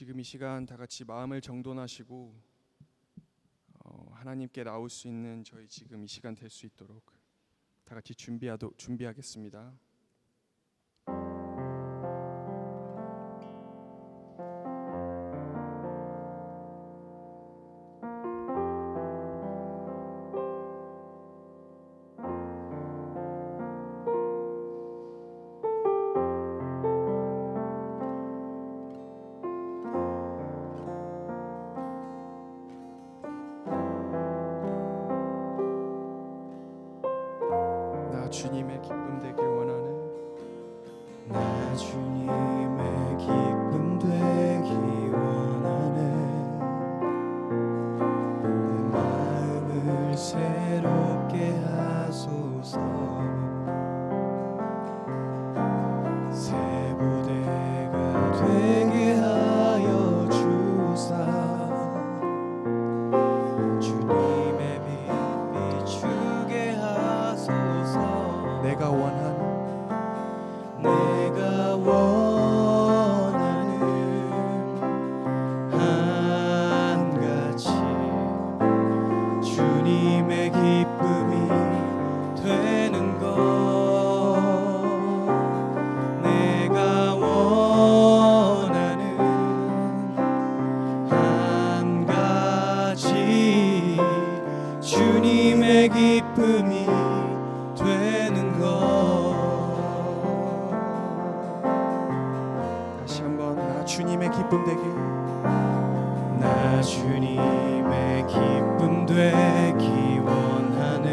지금 이 시간 다 같이 마음을 정돈하시고 하나님께 나올 수 있는 저희 지금 이 시간 될 수 있도록 다 같이 준비하겠습니다. 주님의 기쁨 되길 원하네. 나 주님의 기쁨 되기 원하네. 내 마음을 새롭게 하소서. 새 부대가 되게 하여 주사. 주님의 빛 비추게 하소서. 내가 원하는 한 가지 주님의 기쁨이 되는 것. 내가 원하는 한 가지 주님의 기쁨이 되는 것. 다시 한번 나 주님의 기쁨 되길. 나 주님의 기쁨 되기 원하네.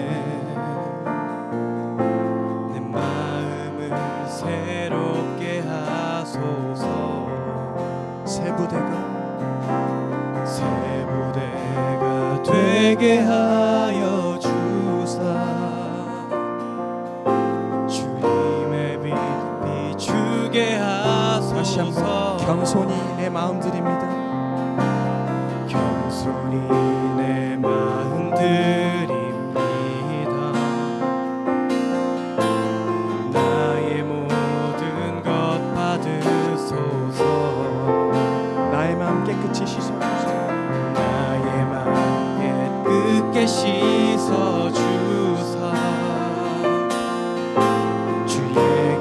내 마음을 새롭게 하소서. 새 부대가 되게 하여 주사. 주님의 빛 비추게 하소서. 다시 한번 겸손히 내 마음 드립니다. 겸손히 내 마음 드립니다. 나의 모든 것 받으소서. 나의 마음 깨끗이 씻어주소서. 나의 마음 깨끗게 씻어주사. 주의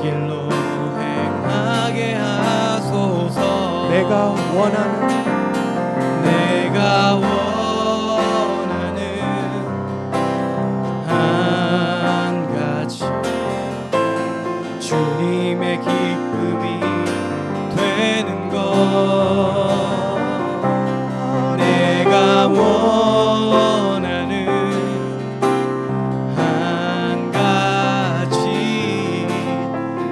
길로 행하게 하소서. 내가 원하는 한 가지 주님의 기쁨이 되는 것. 내가 원하는 한 가지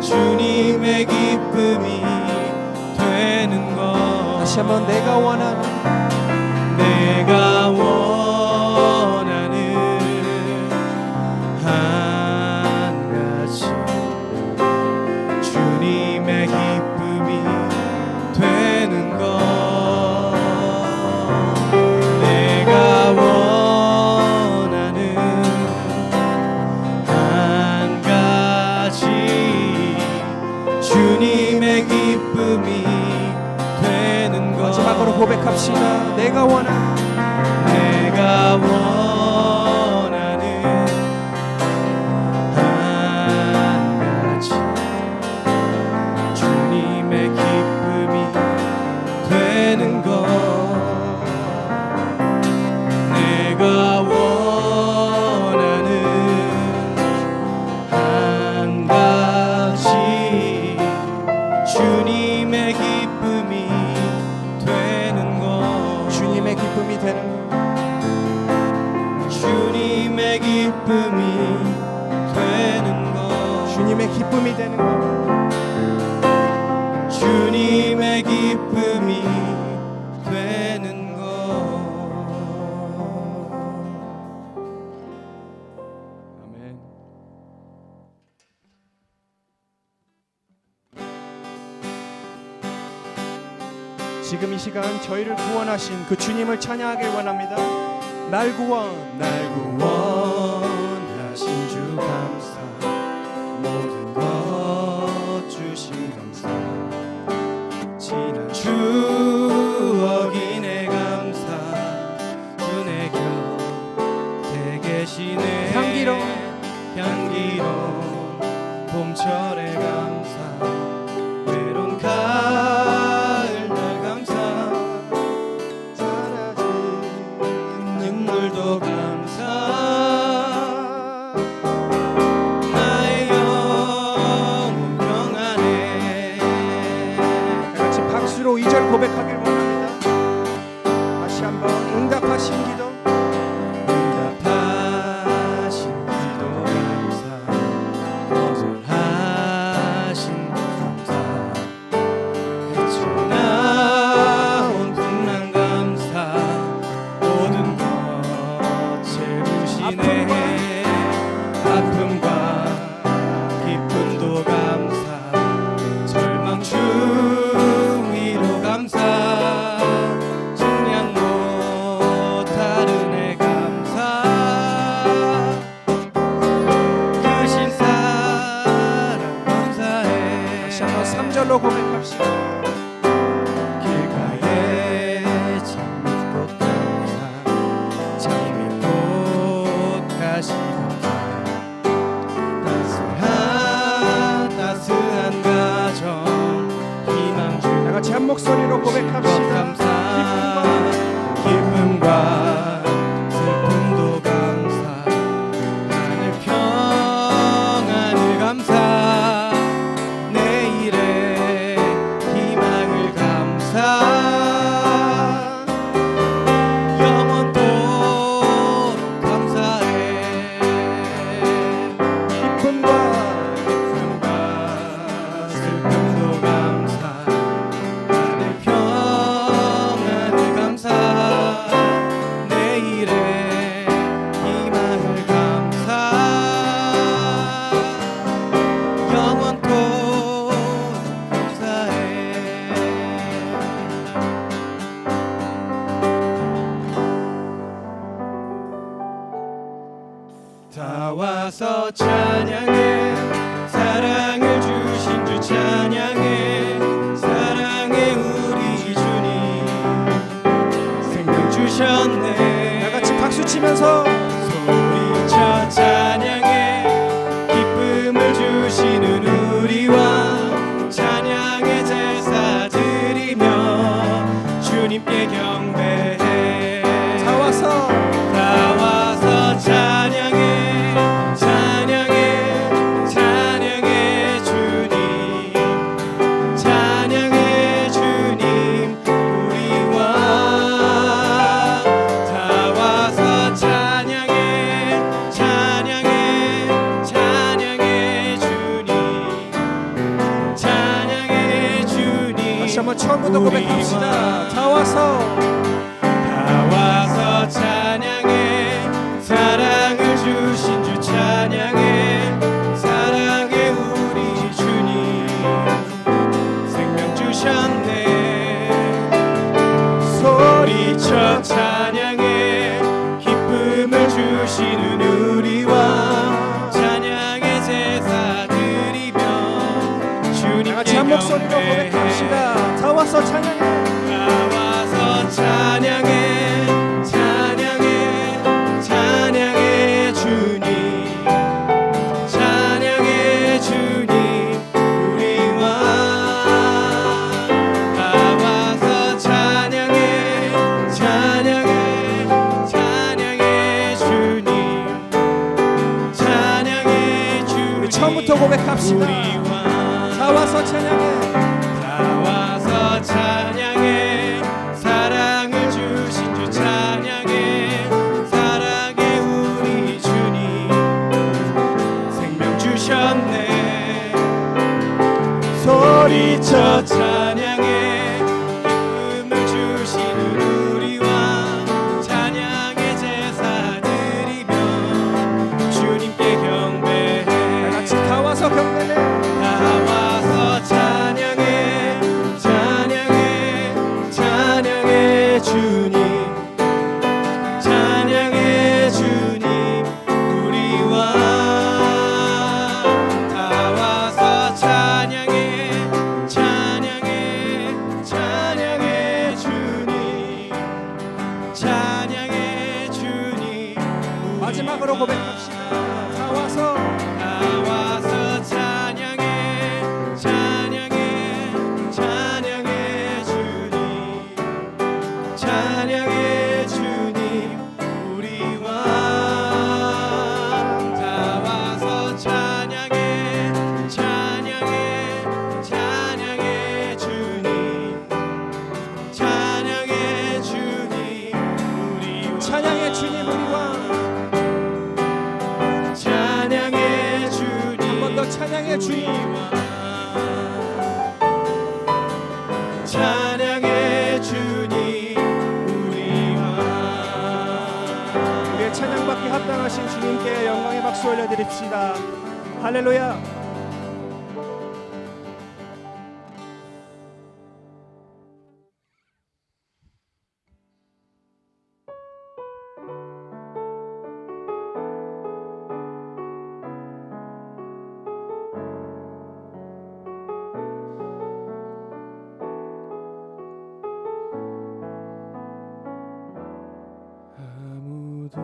주님의 기쁨이 되는 것. 다시 한번 내가 원하는 한 가지 주님의 기쁨이 되는 것. 내가 원하는 한 가지 주님의 기쁨이 되는 것. 마지막으로 고백합시다. 내가 원하는 한 가지 주님의 기쁨이 되는 것. 내가 원하는 한 가지 주님의 기쁨이 되는 것. 주님의 기쁨이 되는 것. 주님의 기쁨이 되는 것. 주님의 기쁨이 되는 것. 주님의 기쁨이 되는 것. 아멘. 지금 이 시간 저희를 구원하신 그 주님을 찬양하길 원합니다. 날 구원하신 주 감사. 모든 것 주신 감사. 지난 주 응답하신 기도 응답하신 기도 감사 거절하신 감사 헤쳐나온 풍랑 감사 모든 것 채우시네 아픔과 기쁨도 감사 절망 중 위로 감사 증량 못하는 애 감사 크신 사랑 감사해 다시 한번 3절로 고백합시다. 길가에 장미꽃 감사 장미꽃 가시 감사 따스한 가정 희망 주 다 같이 한 목소리로 고백합시다. 감사 기쁨과 슬픔도 감사 하늘 평안을 감사 내일의 희망을 감사 영원토록 감사해 기쁨과 슬픔도 감사 하늘 평안을 감사 내일의 희망을 감사 영원토록 감사해 다 와서 찬양해 사랑을 주신 주 찬양해 사랑해 우리 주님 생명 주셨네 다 같이 박수 치면서 소리쳐 찬양해 기쁨을 주시는 우리 왕 찬양의 제사 드리며 주님께 경배해 다 와서 다 와서 찬양해 찬양해 찬양해 주님 찬양해 주님 우리 왕 다 와서 찬양해 찬양해 찬양해 주님 찬양해 주님 다시 한번 처음부터 고백합시다. 다 와서 다 와서 찬양해 사랑을 주신 주 찬양해 사랑해 우리 주님 생명 주셨네 소리쳐 찬양해 기쁨을 주시는 우리 왕 찬양의 제사 드리며 다 주님께 같이 한 목소리로 경배해 고백합시다. 다 와서 찬양해 다 와서 찬양해 찬양해 찬양해 주님 찬양해 주님 우리 왕다 와서 찬양해 찬양해 찬양해 주님 찬양해 주님 우리 처음부터 고백합시다. 우리 왕 다 와서 찬양해 다 와서 찬양해 사랑을 주신 주 찬양해 사랑해 우리 주님 생명 주셨네 소리쳐 찬양해 기쁨을 주시는 우리 왕 찬양의 제사 드리며 주님께 경배해 다 같이 다 와서 경배해 다 와서 찬양해 찬양해 찬양해 주님 찬양해 주님 우리 왕 다 와서 찬양해 찬양해 찬양해 주님 찬양해 주님 마지막으로 고백합시다. 다 와서 다 와서 찬양해 찬양해 찬양해 주님 찬양해 주님 우리 왕 다 와서 찬양해 찬양해 찬양해 주님 찬양해 주님 우리 왕 찬양해 주님 우리 왕. 찬양해 주님 한 번 더 찬양해 주님. 찬양해 주님 우리 왕. 우리의 찬양받기 합당하신 주님께 영광의 박수 올려드립시다. 할렐루야. 아무도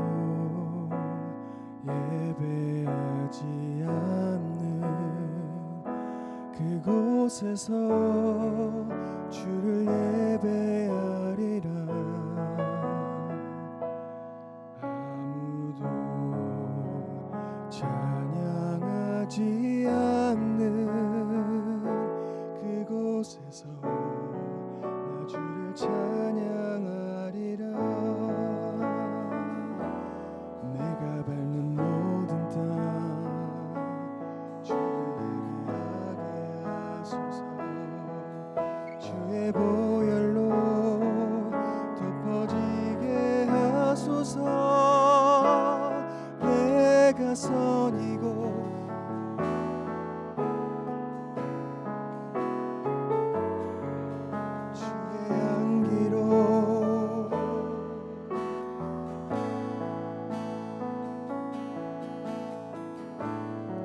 예배하지 않는 그곳에서 주를 예배하리라. 아무도 찬양하지 않는 그곳에서 나 주를 찬양하리라. 내가 밟는 모든 땅 주를 예배하게 하소서. 주의 보혈로 덮어지게 하소서. 내가 선이고 주의 향기로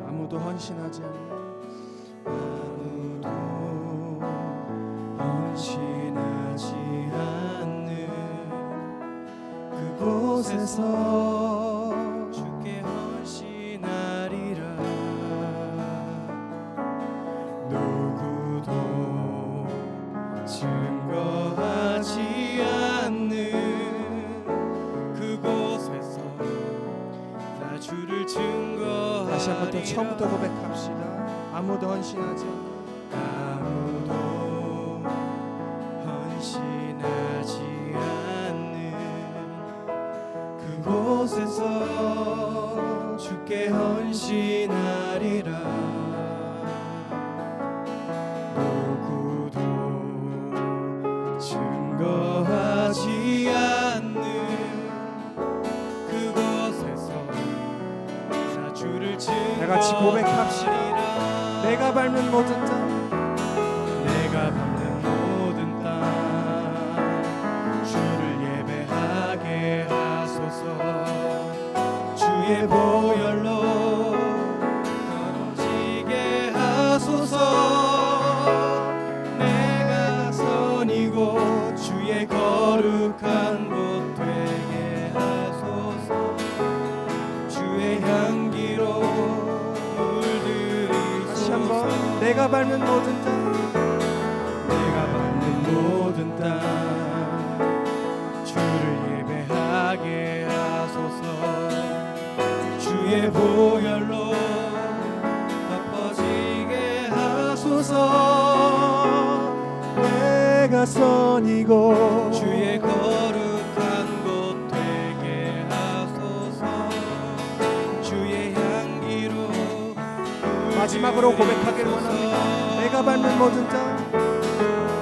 아무도 헌신하지 않는 아무도 헌신하지 않는 그곳에서 주께 헌신하리라. 누구도 증거하지 않는 그곳에서 나 주를 증거하리라. 다시 한 번 더 처음부터 고백합시다. 아무도 헌신하지 않는 아무도 헌신하지 않는 그곳에서 주께 헌신하리라. 누구도 증거하지 않는 그곳에서 나 주를 증거하리라. 다 같이 고백합시다. 내가 밟는 모든 땅 내가 밟는 모든 땅 주를 예배하게 하소서. 주의 보혈로 걸어지게 하소서. 내가 선이고 주의 거룩한 곳 되게 하소서. 주의 향기로 다시 한번 내가 밟는 모든 땅 내가 밟는 모든 땅 주를 예배하게 하소서. 주의 보혈로 덮어지게 하소서. 내가 선이고 주의 거룩한 곳 되게 하소서. 주의 향기로 마지막으로 고백하기를 원합니다. 내가 밟는 모든 땅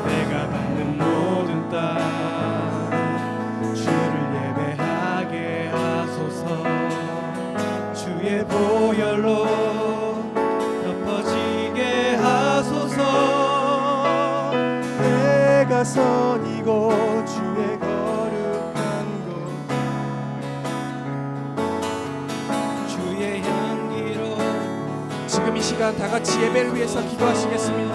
내가 밟는 모든 땅 주를 예배하게 하소서. 주의 보혈로 덮어지게 하소서. 내가 선이고 주의 거룩한 곳 주의 향기로. 지금 이 시간 다 같이 예배를 위해서 기도하시겠습니다.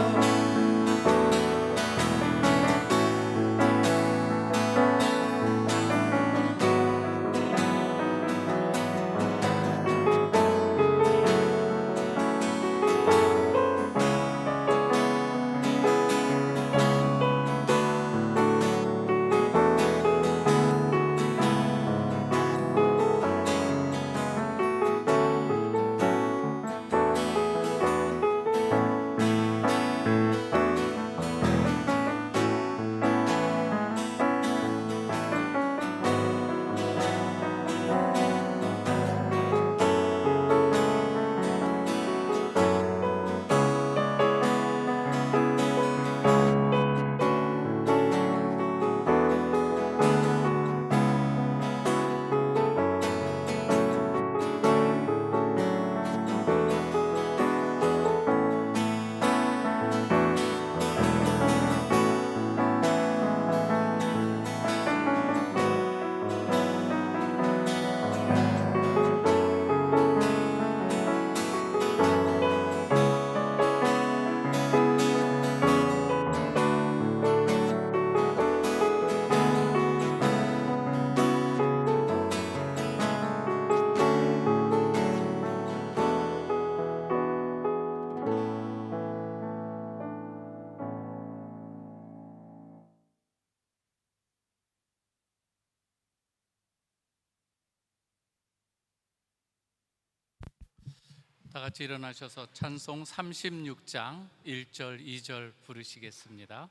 다 같이 일어나셔서 찬송 36장 1절 2절 부르시겠습니다.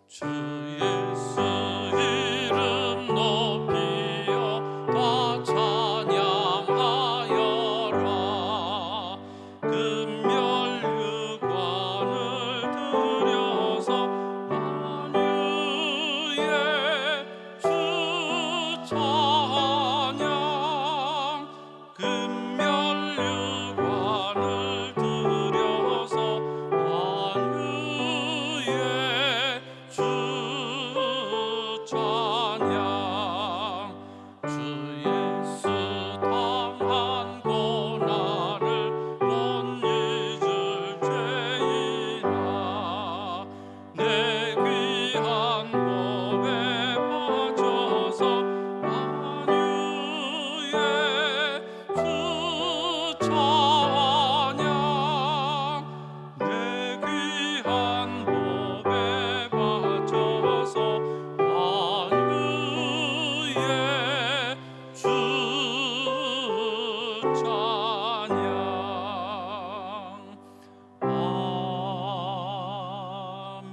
주 예수 이름 높이어 다 찬양하여라. 금멸유관을 들여서 만유의 주 찬양. 금멸유관을 들여서 만유의 주 찬양. 주 예수 당한 고난을 못 잊을 죄인아. 내 귀한 몸에 바쳐서 만유의 주 찬양. 내 귀한 몸에 바쳐서 만유의 주 찬양. 아멘.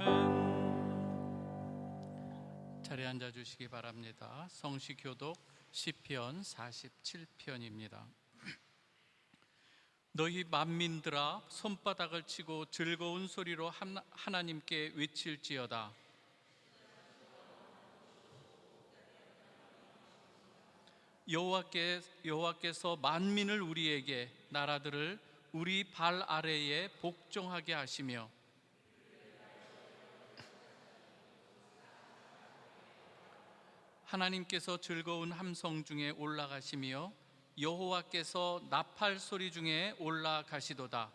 자리에 앉아 주시기 바랍니다. 성시교독 시편 47편입니다. 너희 만민들아 손바닥을 치고 즐거운 소리로 하나님께 외칠지어다. 여호와께서 만민을 우리에게, 나라들을 우리 발 아래에 복종하게 하시며 하나님께서 즐거운 함성 중에 올라가시며 여호와께서 나팔 소리 중에 올라가시도다.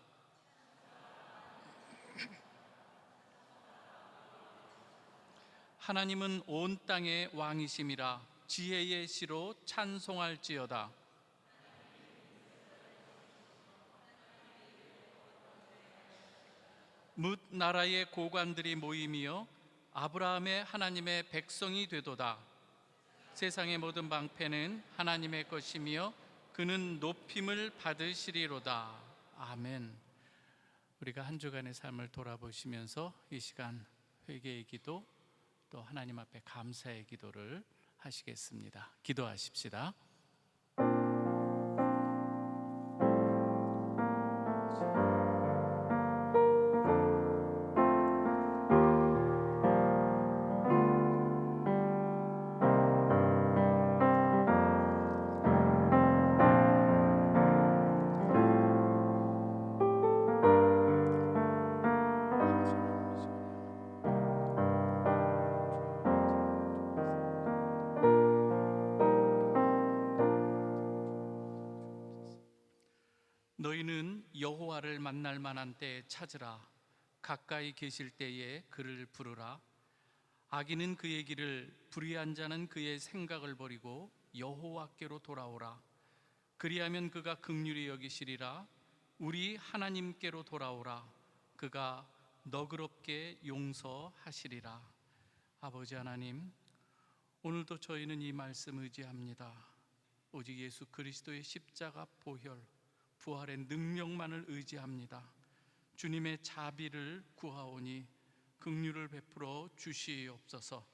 하나님은 온 땅의 왕이심이라. 지혜의 시로 찬송할지어다. 뭇 나라의 고관들이 모임이여 아브라함의 하나님의 백성이 되도다. 세상의 모든 방패는 하나님의 것이며 그는 높임을 받으시리로다. 아멘. 우리가 한 주간의 삶을 돌아보시면서 이 시간 회개의 기도, 또 하나님 앞에 감사의 기도를 하시겠습니다. 기도하십시다. 너희는 여호와를 만날 만한 때에 찾으라. 가까이 계실 때에 그를 부르라. 악인은 그의 길을, 불의한 자는 그의 생각을 버리고 여호와께로 돌아오라. 그리하면 그가 긍휼히 여기시리라. 우리 하나님께로 돌아오라. 그가 너그럽게 용서하시리라. 아버지 하나님, 오늘도 저희는 이 말씀 의지합니다. 오직 예수 그리스도의 십자가 보혈, 부활의 능력만을 의지합니다. 주님의 자비를 구하오니 긍휼을 베풀어 주시옵소서.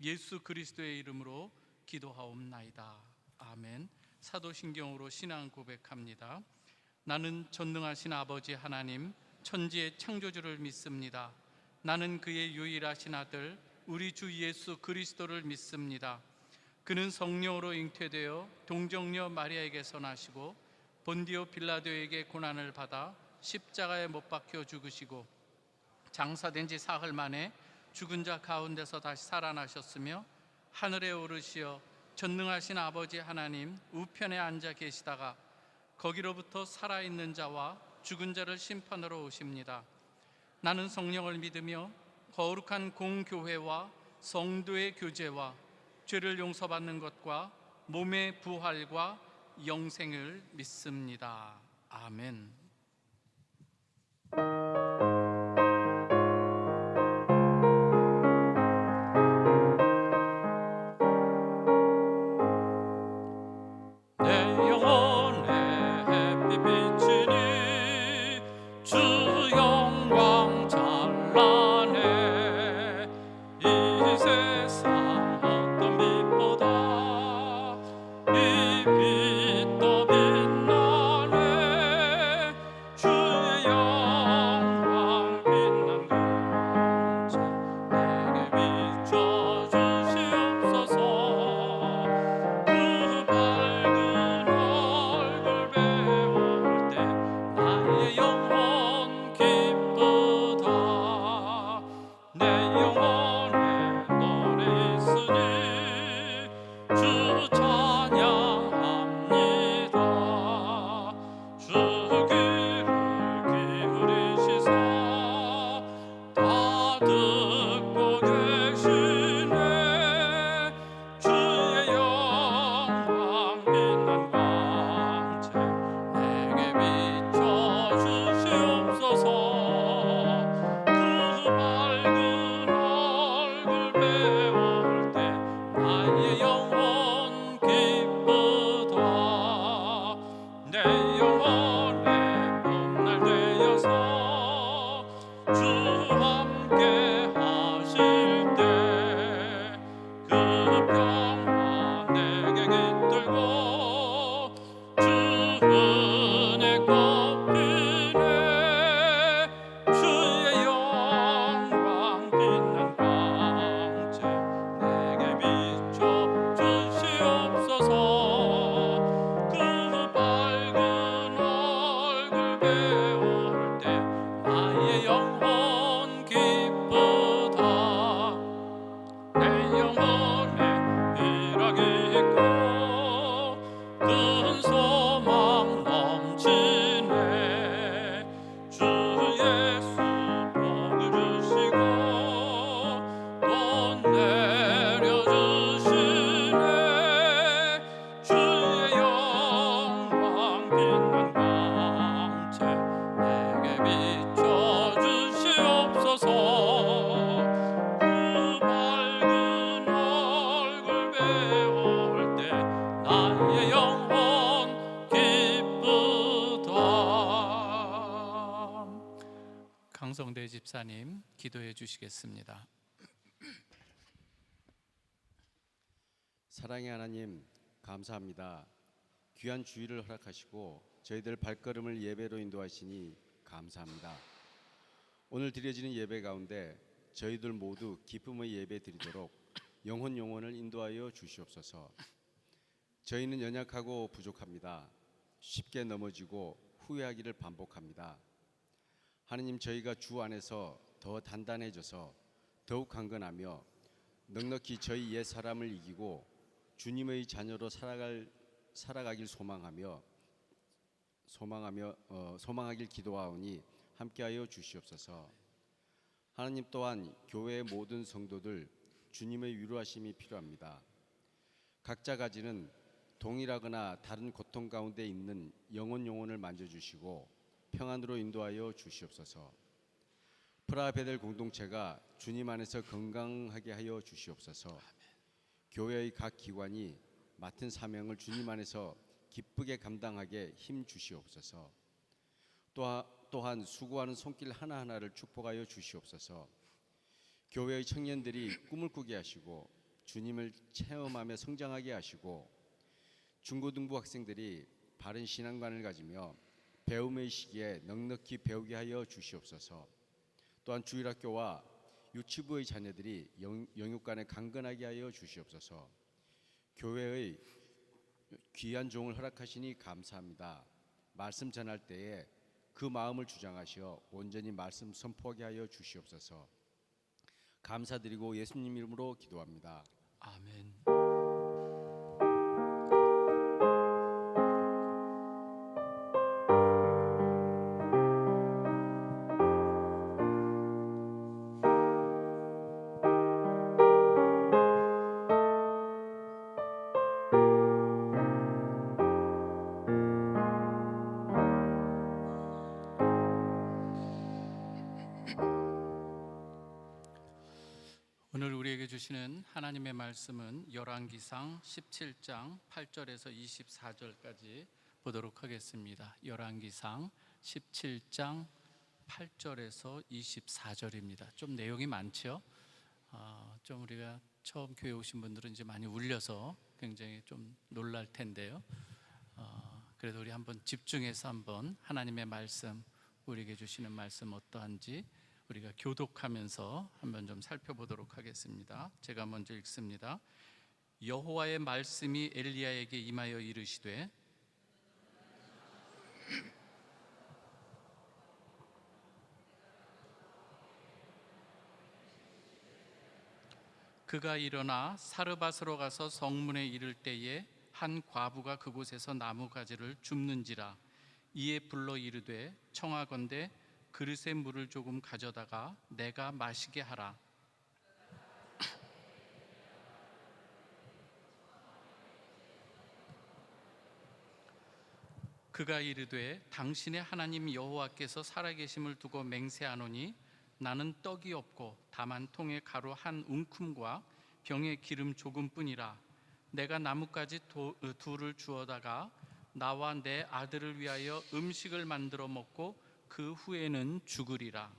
예수 그리스도의 이름으로 기도하옵나이다. 아멘. 사도신경으로 신앙 고백합니다. 나는 전능하신 아버지 하나님, 천지의 창조주를 믿습니다. 나는 그의 유일하신 아들 우리 주 예수 그리스도를 믿습니다. 그는 성령으로 잉태되어 동정녀 마리아에게서 나시고 본디오 빌라도에게 고난을 받아 십자가에 못 박혀 죽으시고 장사된 지 사흘 만에 죽은 자 가운데서 다시 살아나셨으며 하늘에 오르시어 전능하신 아버지 하나님 우편에 앉아 계시다가 거기로부터 살아있는 자와 죽은 자를 심판하러 오십니다. 나는 성령을 믿으며 거룩한 공교회와 성도의 교제와 죄를 용서받는 것과 몸의 부활과 영생을 믿습니다. 아멘. 내 영혼의 봄날 되어서 주 함께 하실 때 그 평화 내게 깃들고 주 은혜 꺾이네 주의 영광 빛난 광채 내게 비춰 주시옵소서 그 밝은 얼굴 배울 때 나의 영혼 기쁘다 내 영혼에 희락이 있고 큰 소망 넘치네 주 예수 복을 주시고 또 내려주시네 주의 영광 빛난 광채 내게 비춰 주시옵소서 그 밝은 얼굴 배울 때 나의 영혼 기쁘다. 강성대 집사님 기도해 주시겠습니다. 사랑의 하나님 감사합니다. 귀한 주일을 허락하시고 저희들 발걸음을 예배로 인도하시니 감사합니다. 오늘 드려지는 예배 가운데 저희들 모두 기쁨의 예배 드리도록 영혼을 인도하여 주시옵소서. 저희는 연약하고 부족합니다. 쉽게 넘어지고 후회하기를 반복합니다. 하느님, 저희가 주 안에서 더 단단해져서 더욱 강건하며 넉넉히 저희 옛 사람을 이기고 주님의 자녀로 살아가길 소망하길 기도하오니 함께하여 주시옵소서. 하나님, 또한 교회의 모든 성도들 주님의 위로하심이 필요합니다. 각자 가지는 동일하거나 다른 고통 가운데 있는 영혼을 만져주시고 평안으로 인도하여 주시옵소서. 프라베델 공동체가 주님 안에서 건강하게 하여 주시옵소서. 교회의 각 기관이 맡은 사명을 주님 안에서 기쁘게 감당하게 힘 주시옵소서. 또한 수고하는 손길 하나하나를 축복하여 주시옵소서. 교회의 청년들이 꿈을 꾸게 하시고 주님을 체험하며 성장하게 하시고 중고등부 학생들이 바른 신앙관을 가지며 배움의 시기에 넉넉히 배우게 하여 주시옵소서. 또한 주일학교와 유치부의 자녀들이 영육간에 강건하게 하여 주시옵소서. 교회의 귀한 종을 허락하시니 감사합니다. 말씀 전할 때에 그 마음을 주장하시어 온전히 말씀 선포하게 하여 주시옵소서. 감사드리고 예수님 이름으로 기도합니다. 아멘. 오늘 우리에게 주시는 하나님의 말씀은 열왕기상 17장 8절에서 24절까지 보도록 하겠습니다. 열왕기상 17장 8절에서 24절입니다. 좀 내용이 많죠? 좀 우리가 처음 교회 오신 분들은 이제 많이 울려서 굉장히 좀 놀랄 텐데요. 그래도 우리 한번 집중해서 한번 하나님의 말씀, 우리에게 주시는 말씀 어떠한지 우리가 교독하면서 한번 좀 살펴보도록 하겠습니다. 제가 먼저 읽습니다. 여호와의 말씀이 엘리야에게 임하여 이르시되 그가 일어나 사르밧으로 가서 성문에 이를 때에 한 과부가 그곳에서 나무가지를 줍는지라. 이에 불러 이르되 청하건대 그릇에 물을 조금 가져다가 내가 마시게 하라. 그가 이르되 당신의 하나님 여호와께서 살아계심을 두고 맹세하노니 나는 떡이 없고 다만 통에 가루 한 움큼과 병에 기름 조금뿐이라. 내가 나뭇가지 둘을 주어다가 나와 내 아들을 위하여 음식을 만들어 먹고 그 후에는 죽으리라.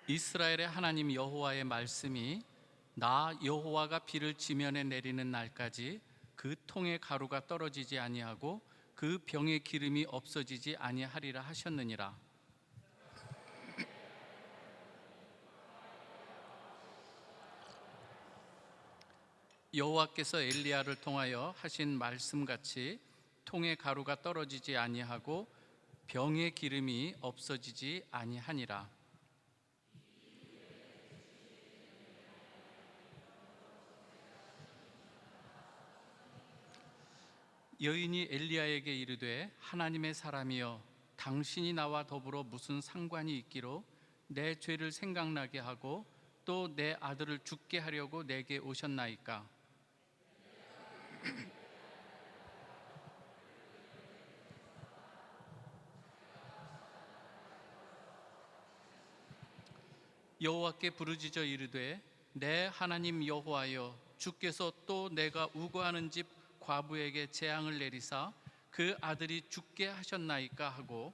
이스라엘의 하나님 여호와의 말씀이 나 여호와가 비를 지면에 내리는 날까지 그 통의 가루가 떨어지지 아니하고 그 병의 기름이 없어지지 아니하리라 하셨느니라. 여호와께서 엘리야를 통하여 하신 말씀같이 통의 가루가 떨어지지 아니하고 병의 기름이 없어지지 아니하니라. 여인이 엘리야에게 이르되 하나님의 사람이여 당신이 나와 더불어 무슨 상관이 있기로 내 죄를 생각나게 하고 또 내 아들을 죽게 하려고 내게 오셨나이까. 여호와께 부르짖어 이르되 내 하나님 여호와여 주께서 또 내가 우거하는 집 과부에게 재앙을 내리사 그 아들이 죽게 하셨나이까 하고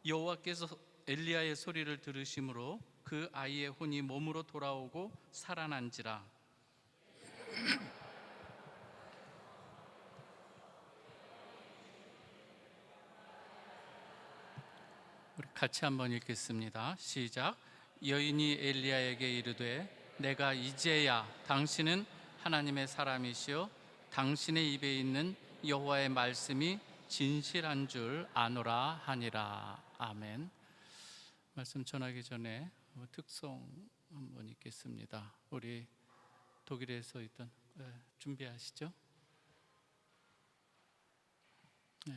여호와께서 엘리야의 소리를 들으심으로 그 아이의 혼이 몸으로 돌아오고 살아난지라. 우리 같이 한번 읽겠습니다. 시작. 여인이 엘리야에게 이르되 내가 이제야 당신은 하나님의 사람이시요 당신의 입에 있는 여호와의 말씀이 진실한 줄 아노라 하니라. 아멘. 말씀 전하기 전에 특송 한번 읽겠습니다. 우리 독일에서 있던 준비하시죠. 네.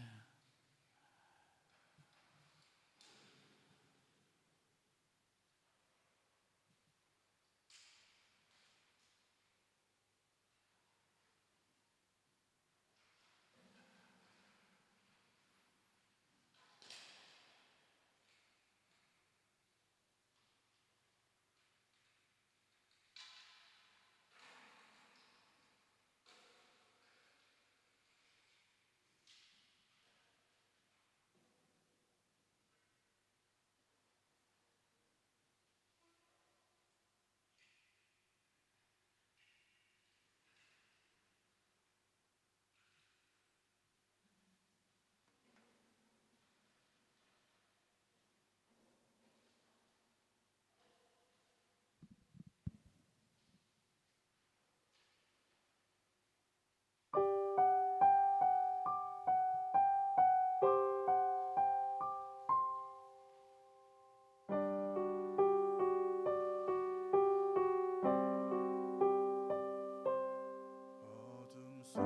어둠 속에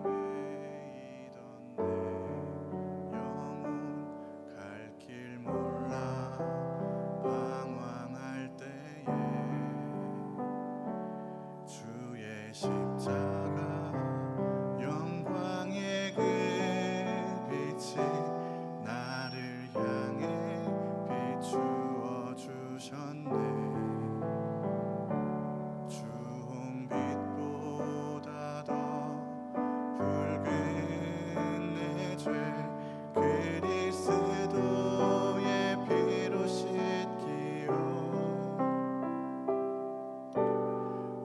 매이던 내 영혼 갈 길 몰라 방황할 때에 주의 십자가 영광의 그 빛이 나를 향해 비추어 주셨네. 주홍빛보다 더 붉은 내 죄 그리스도의 피로 씻기요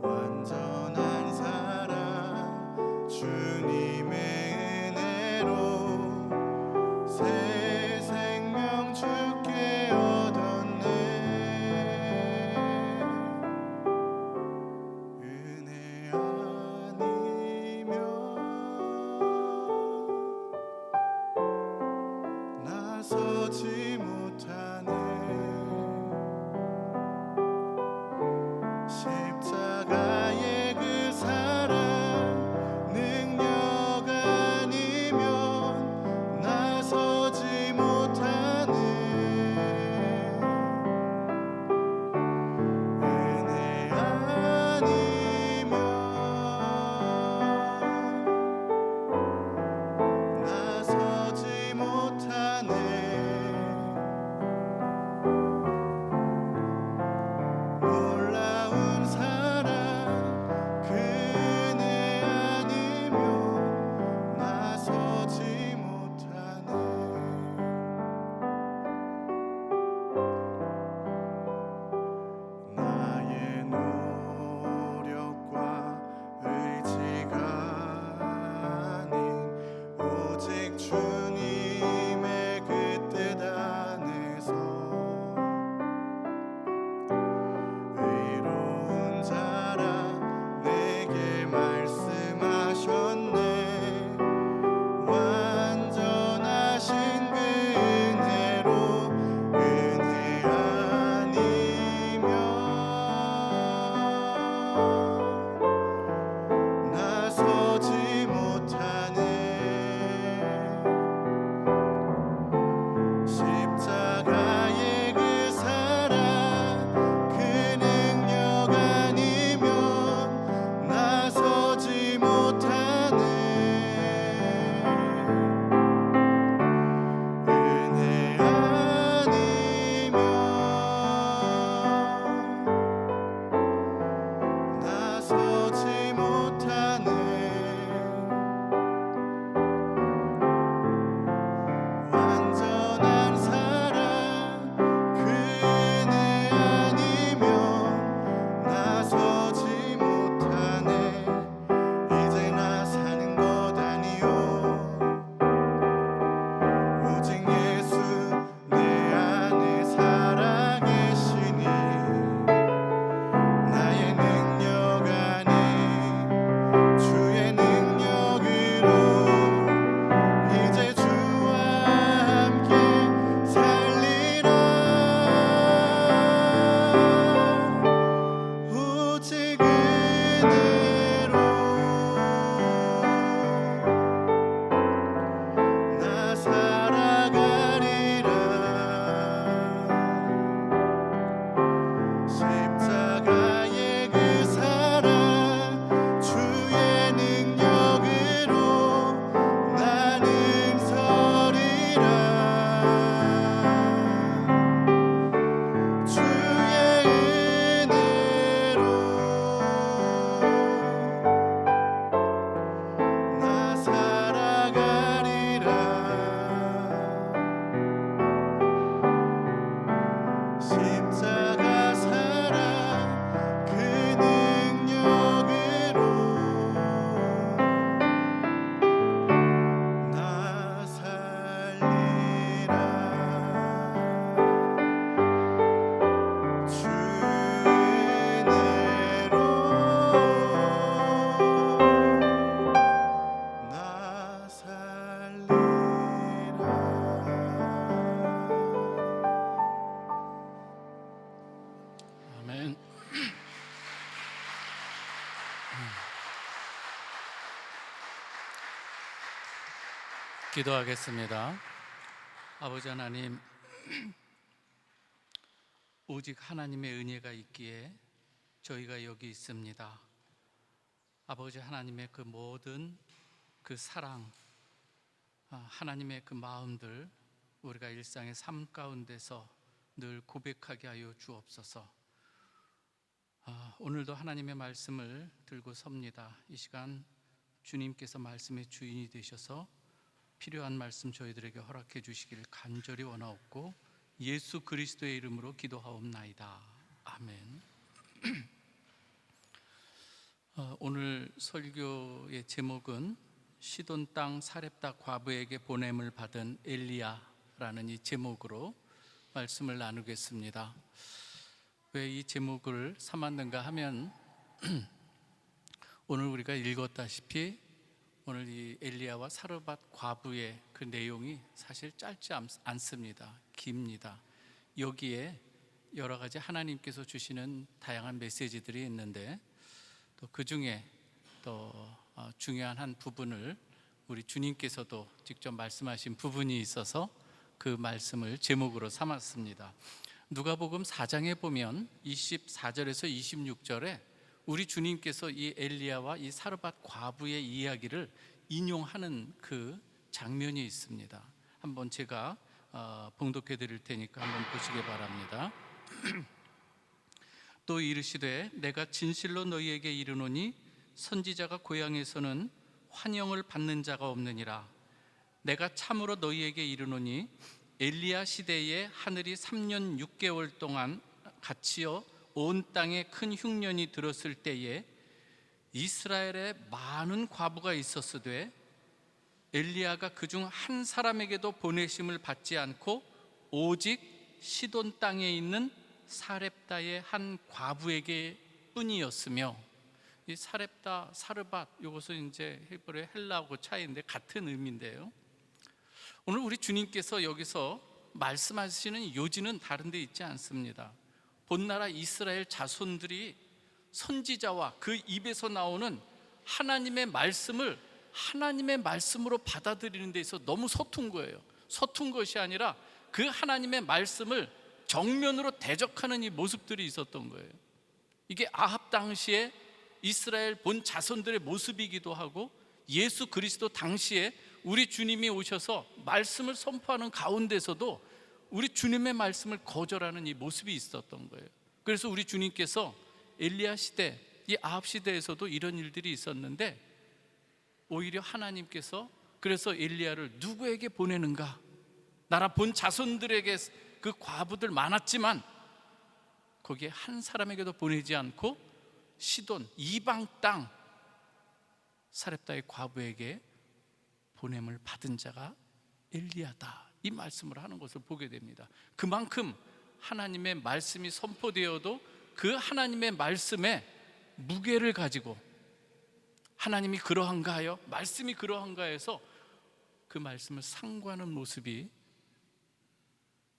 완전한 삶 기도하겠습니다. 아버지 하나님, 오직 하나님의 은혜가 있기에 저희가 여기 있습니다. 아버지 하나님의 그 모든 그 사랑, 하나님의 그 마음들 우리가 일상의 삶 가운데서 늘 고백하게 하여 주옵소서. 오늘도 하나님의 말씀을 들고 섭니다. 이 시간 주님께서 말씀의 주인이 되셔서 필요한 말씀 저희들에게 허락해 주시기를 간절히 원하옵고 예수 그리스도의 이름으로 기도하옵나이다. 아멘. 오늘 설교의 제목은 시돈 땅 사렙다 과부에게 보냄을 받은 엘리야라는 이 제목으로 말씀을 나누겠습니다. 왜 이 제목을 삼았는가 하면 오늘 우리가 읽었다시피 오늘 이 엘리야와 사르밧 과부의 그 내용이 사실 짧지 않습니다. 깁니다. 여기에 여러 가지 하나님께서 주시는 다양한 메시지들이 있는데 또 그 중에 또 중요한 한 부분을 우리 주님께서도 직접 말씀하신 부분이 있어서 그 말씀을 제목으로 삼았습니다. 누가복음 4장에 보면 24절에서 26절에 우리 주님께서 이 엘리야와 이 사르밧 과부의 이야기를 인용하는 그 장면이 있습니다. 한번 제가 봉독해 드릴 테니까 한번 보시기 바랍니다. 또 이르시되 내가 진실로 너희에게 이르노니 선지자가 고향에서는 환영을 받는 자가 없느니라. 내가 참으로 너희에게 이르노니 엘리야 시대에 하늘이 3년 6개월 동안 갇히어 온 땅에 큰 흉년이 들었을 때에 이스라엘에 많은 과부가 있었으되 엘리야가 그중 한 사람에게도 보내심을 받지 않고 오직 시돈 땅에 있는 사렙다의 한 과부에게 뿐이었으며, 이 사렙다, 사르밧 이것은 이제 히브리 헬라어고 차이인데 같은 의미인데요. 오늘 우리 주님께서 여기서 말씀하시는 요지는 다른 데 있지 않습니다. 본나라 이스라엘 자손들이 선지자와 그 입에서 나오는 하나님의 말씀을 하나님의 말씀으로 받아들이는 데 있어서 너무 서툰 거예요. 서툰 것이 아니라 그 하나님의 말씀을 정면으로 대적하는 이 모습들이 있었던 거예요. 이게 아합 당시에 이스라엘 본 자손들의 모습이기도 하고 예수 그리스도 당시에 우리 주님이 오셔서 말씀을 선포하는 가운데서도 우리 주님의 말씀을 거절하는 이 모습이 있었던 거예요. 그래서 우리 주님께서 엘리야 시대, 이 아합 시대에서도 이런 일들이 있었는데 오히려 하나님께서 그래서 엘리야를 누구에게 보내는가? 나라 본 자손들에게 그 과부들 많았지만 거기에 한 사람에게도 보내지 않고 시돈 이방 땅 사렙다의 과부에게 보냄을 받은 자가 엘리야다, 이 말씀을 하는 것을 보게 됩니다. 그만큼 하나님의 말씀이 선포되어도 그 하나님의 말씀에 무게를 가지고 하나님이 그러한가 하여 말씀이 그러한가 해서 그 말씀을 상고하는 모습이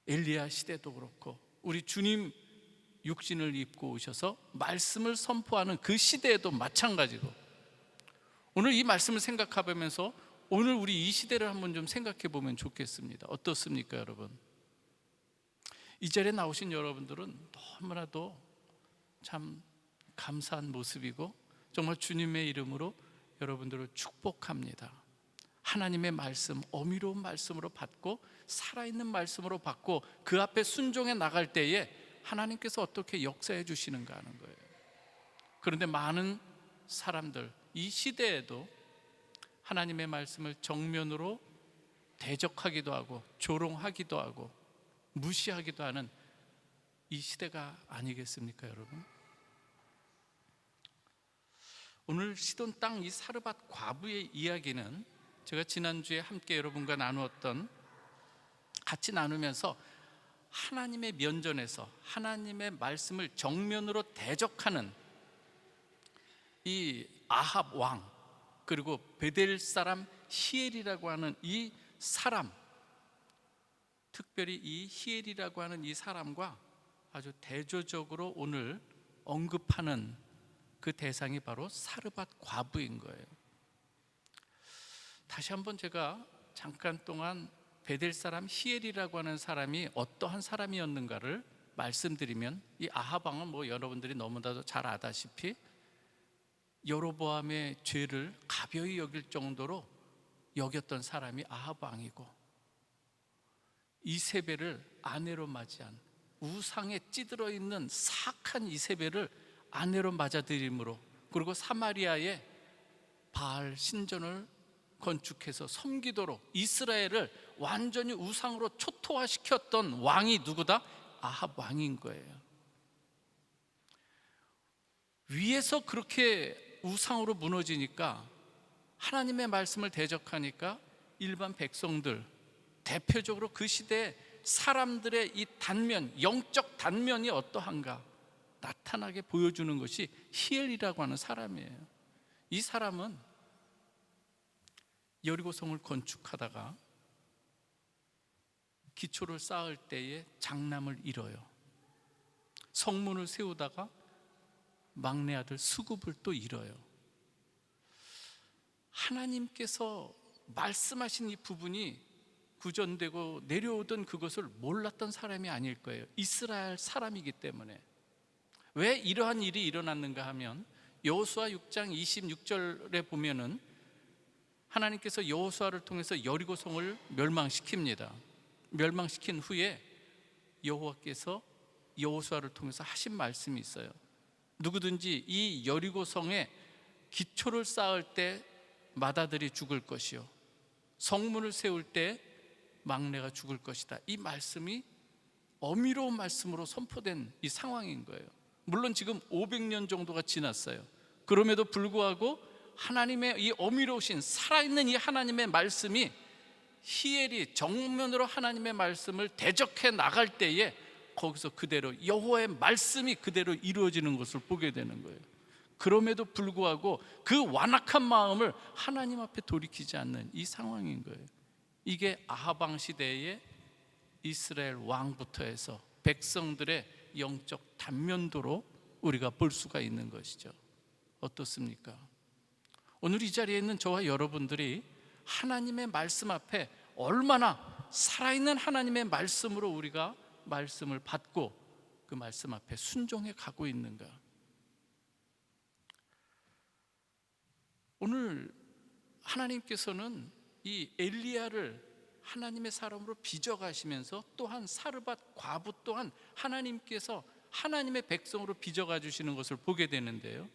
엘리야 시대도 그렇고 우리 주님 육신을 입고 오셔서 말씀을 선포하는 그 시대에도 마찬가지고, 오늘 이 말씀을 생각해보면서 오늘 우리 이 시대를 한번 좀 생각해 보면 좋겠습니다. 어떻습니까, 여러분? 이 자리에 나오신 여러분들은 너무나도 참 감사한 모습이고 정말 주님의 이름으로 여러분들을 축복합니다. 하나님의 말씀, 어미로운 말씀으로 받고 살아있는 말씀으로 받고 그 앞에 순종해 나갈 때에 하나님께서 어떻게 역사해 주시는가 하는 거예요. 그런데 많은 사람들, 이 시대에도 하나님의 말씀을 정면으로 대적하기도 하고 조롱하기도 하고 무시하기도 하는 이 시대가 아니겠습니까, 여러분? 오늘 시돈 땅 이 사르밧 과부의 이야기는 제가 지난주에 함께 여러분과 나누었던, 같이 나누면서 하나님의 면전에서 하나님의 말씀을 정면으로 대적하는 이 아합 왕, 그리고 베델 사람 히엘이라고 하는 이 사람, 특별히 이 히엘이라고 하는 이 사람과 아주 대조적으로 오늘 언급하는 그 대상이 바로 사르밧 과부인 거예요. 다시 한번 제가 잠깐 동안 베델 사람 히엘이라고 하는 사람이 어떠한 사람이었는가를 말씀드리면, 이 아합 왕은 뭐 여러분들이 너무나도 잘 아다시피 여로보암의 죄를 가벼이 여길 정도로 여겼던 사람이 아합 왕이고, 이세벨을 아내로 맞이한, 우상에 찌들어 있는 사악한 이세벨을 아내로 맞아들임으로, 그리고 사마리아에 바알 신전을 건축해서 섬기도록 이스라엘을 완전히 우상으로 초토화시켰던 왕이 누구다? 아합 왕인 거예요. 위에서 그렇게 우상으로 무너지니까, 하나님의 말씀을 대적하니까 일반 백성들, 대표적으로 그 시대의 사람들의 이 단면, 영적 단면이 어떠한가 나타나게 보여주는 것이 히엘이라고 하는 사람이에요. 이 사람은 여리고성을 건축하다가 기초를 쌓을 때에 장남을 잃어요. 성문을 세우다가 막내 아들 수굽을 또 잃어요. 하나님께서 말씀하신 이 부분이 구전되고 내려오던 그것을 몰랐던 사람이 아닐 거예요. 이스라엘 사람이기 때문에. 왜 이러한 일이 일어났는가 하면, 여호수아 6장 26절에 보면은 하나님께서 여호수아를 통해서 여리고성을 멸망시킵니다. 멸망시킨 후에 여호와께서 여호수아를 통해서 하신 말씀이 있어요. 누구든지 이 여리고성에 기초를 쌓을 때 맏아들이 죽을 것이요, 성문을 세울 때 막내가 죽을 것이다. 이 말씀이 어미로운 말씀으로 선포된 이 상황인 거예요. 물론 지금 500년 정도가 지났어요. 그럼에도 불구하고 하나님의 이 어미로우신 살아있는 이 하나님의 말씀이, 히엘이 정면으로 하나님의 말씀을 대적해 나갈 때에 거기서 그대로 여호와의 말씀이 그대로 이루어지는 것을 보게 되는 거예요. 그럼에도 불구하고 그 완악한 마음을 하나님 앞에 돌이키지 않는 이 상황인 거예요. 이게 아합 왕 시대의 이스라엘 왕부터 해서 백성들의 영적 단면도로 우리가 볼 수가 있는 것이죠. 어떻습니까? 오늘 이 자리에 있는 저와 여러분들이 하나님의 말씀 앞에 얼마나 살아있는 하나님의 말씀으로 우리가 말씀을 받고 그 말씀 앞에 순종해 가고 있는가? 오늘 하나님께서는 이 엘리야를 하나님의 사람으로 빚어가시면서, 또한 사르밧 과부 또한 하나님께서 하나님의 백성으로 빚어가 주시는 것을 보게 되는데요,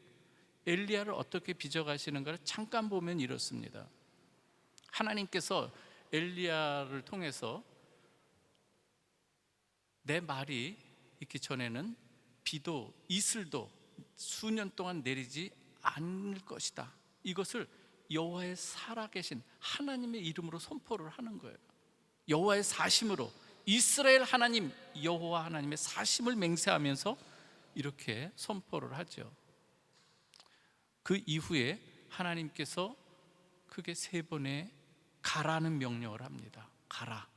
엘리야를 어떻게 빚어가시는가를 잠깐 보면 이렇습니다. 하나님께서 엘리야를 통해서 내 말이 있기 전에는 비도 이슬도 수년 동안 내리지 않을 것이다, 이것을 여호와의 살아계신 하나님의 이름으로 선포를 하는 거예요. 여호와의 사심으로, 이스라엘 하나님 여호와 하나님의 사심을 맹세하면서 이렇게 선포를 하죠. 그 이후에 하나님께서 크게 3번의 가라는 명령을 합니다. 가라.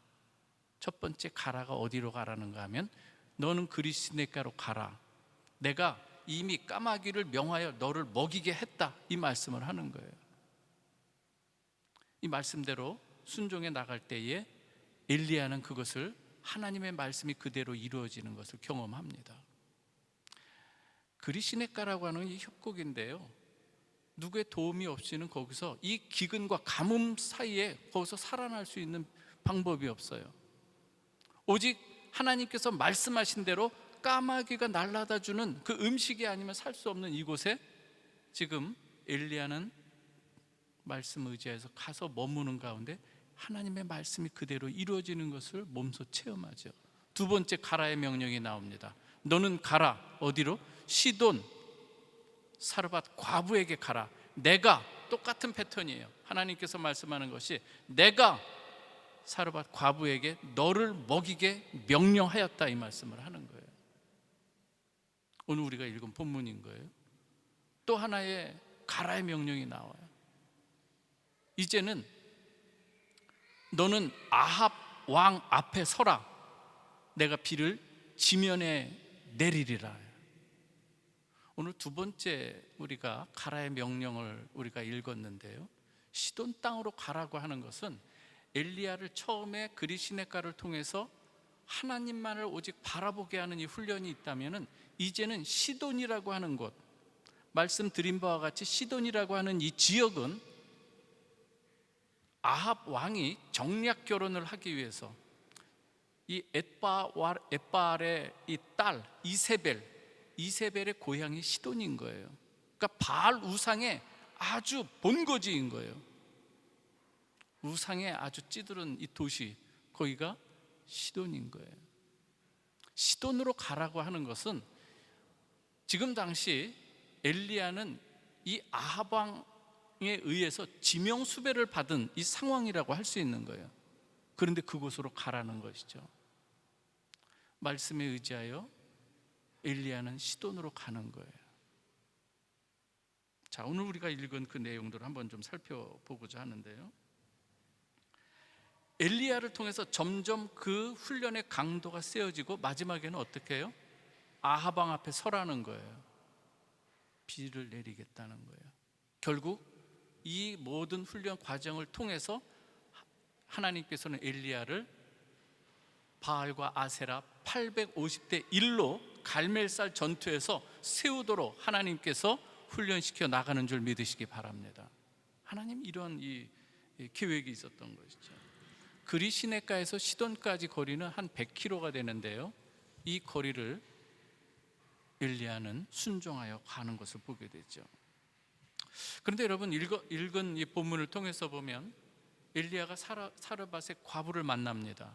첫 번째 가라가 어디로 가라는가 하면, 너는 그리스네가로 가라. 내가 이미 까마귀를 명하여 너를 먹이게 했다, 이 말씀을 하는 거예요. 이 말씀대로 순종해 나갈 때에 엘리야는 그것을, 하나님의 말씀이 그대로 이루어지는 것을 경험합니다. 그리시네가라고 하는 이 협곡인데요, 누구의 도움이 없이는 거기서 이 기근과 가뭄 사이에 거기서 살아날 수 있는 방법이 없어요. 오직 하나님께서 말씀하신 대로 까마귀가 날라다 주는 그 음식이 아니면 살 수 없는 이곳에 지금 엘리야는 말씀 의지해서 가서 머무는 가운데 하나님의 말씀이 그대로 이루어지는 것을 몸소 체험하죠. 2번째 가라의 명령이 나옵니다. 너는 가라. 어디로? 시돈 사르밧 과부에게 가라. 내가, 똑같은 패턴이에요. 하나님께서 말씀하는 것이, 내가 사르밧 과부에게 너를 먹이게 명령하였다, 이 말씀을 하는 거예요. 오늘 우리가 읽은 본문인 거예요. 또 하나의 가라의 명령이 나와요. 이제는 너는 아합 왕 앞에 서라. 내가 비를 지면에 내리리라. 오늘 2번째 우리가 가라의 명령을 우리가 읽었는데요, 시돈 땅으로 가라고 하는 것은 엘리야를 처음에 그리시네가를 통해서 하나님만을 오직 바라보게 하는 이 훈련이 있다면은 이제는 시돈이라고 하는 곳, 말씀드린 바와 같이 시돈이라고 하는 이 지역은 아합 왕이 정략 결혼을 하기 위해서 이 엣바알의 이 딸 이세벨의 고향이 시돈인 거예요. 그러니까 바알 우상의 아주 본거지인 거예요. 우상에 아주 찌들은 이 도시, 거기가 시돈인 거예요. 시돈으로 가라고 하는 것은 지금 당시 엘리야는 이 아합 왕에 의해서 지명수배를 받은 이 상황이라고 할 수 있는 거예요. 그런데 그곳으로 가라는 것이죠. 말씀에 의지하여 엘리야는 시돈으로 가는 거예요. 자, 오늘 우리가 읽은 그 내용들을 한번 좀 살펴보고자 하는데요. 엘리야를 통해서 점점 그 훈련의 강도가 세워지고 마지막에는 어떻게 해요? 아합 왕 앞에 서라는 거예요. 비를 내리겠다는 거예요. 결국 이 모든 훈련 과정을 통해서 하나님께서는 엘리야를 바알과 아세라 850대 1로 갈멜살 전투에서 세우도록 하나님께서 훈련시켜 나가는 줄 믿으시기 바랍니다. 하나님 이런 이 계획이 있었던 것이죠. 그리시네가에서 시돈까지 거리는 한 100km가 되는데요, 이 거리를 엘리야는 순종하여 가는 것을 보게 되죠. 그런데 여러분, 읽은 이 본문을 통해서 보면 엘리야가 사르밧의 과부를 만납니다.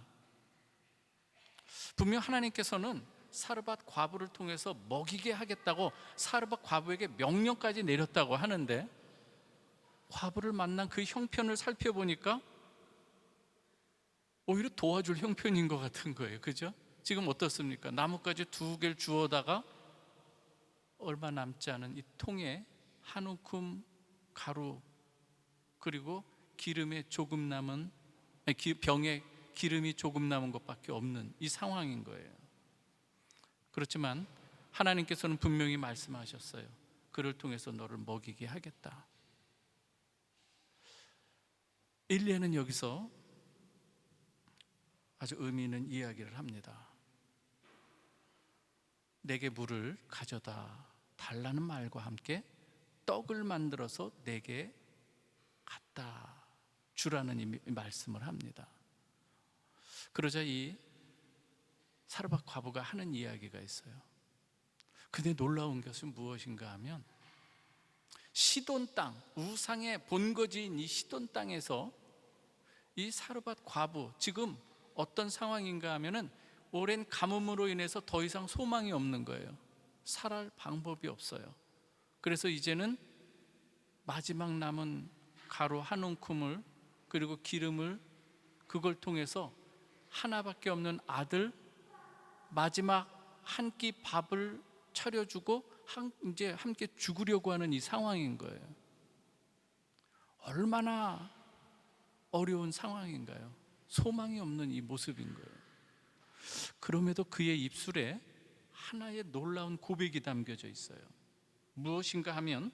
분명 하나님께서는 사르밧 과부를 통해서 먹이게 하겠다고 사르밧 과부에게 명령까지 내렸다고 하는데, 과부를 만난 그 형편을 살펴보니까 오히려 도와줄 형편인 것 같은 거예요. 그죠? 지금 어떻습니까? 나뭇가지 2개를 주워다가 얼마 남지 않은 이 통에 한 움큼 가루, 그리고 기름에 조금 남은, 병에 기름이 조금 남은 것밖에 없는 이 상황인 거예요. 그렇지만 하나님께서는 분명히 말씀하셨어요. 그를 통해서 너를 먹이게 하겠다. 엘리야는 여기서 아주 의미 있는 이야기를 합니다. 내게 물을 가져다 달라는 말과 함께 떡을 만들어서 내게 갖다 주라는 이 말씀을 합니다. 그러자 이 사르밧 과부가 하는 이야기가 있어요. 근데 놀라운 것은 무엇인가 하면, 시돈 땅, 우상의 본거지인 이 시돈 땅에서 이 사르밧 과부, 지금 어떤 상황인가 하면은 오랜 가뭄으로 인해서 더 이상 소망이 없는 거예요. 살할 방법이 없어요. 그래서 이제는 마지막 남은 가루 한 움큼을, 그리고 기름을, 그걸 통해서 하나밖에 없는 아들 마지막 한 끼 밥을 차려주고 이제 함께 죽으려고 하는 이 상황인 거예요. 얼마나 어려운 상황인가요? 소망이 없는 이 모습인 거예요. 그럼에도 그의 입술에 하나의 놀라운 고백이 담겨져 있어요. 무엇인가 하면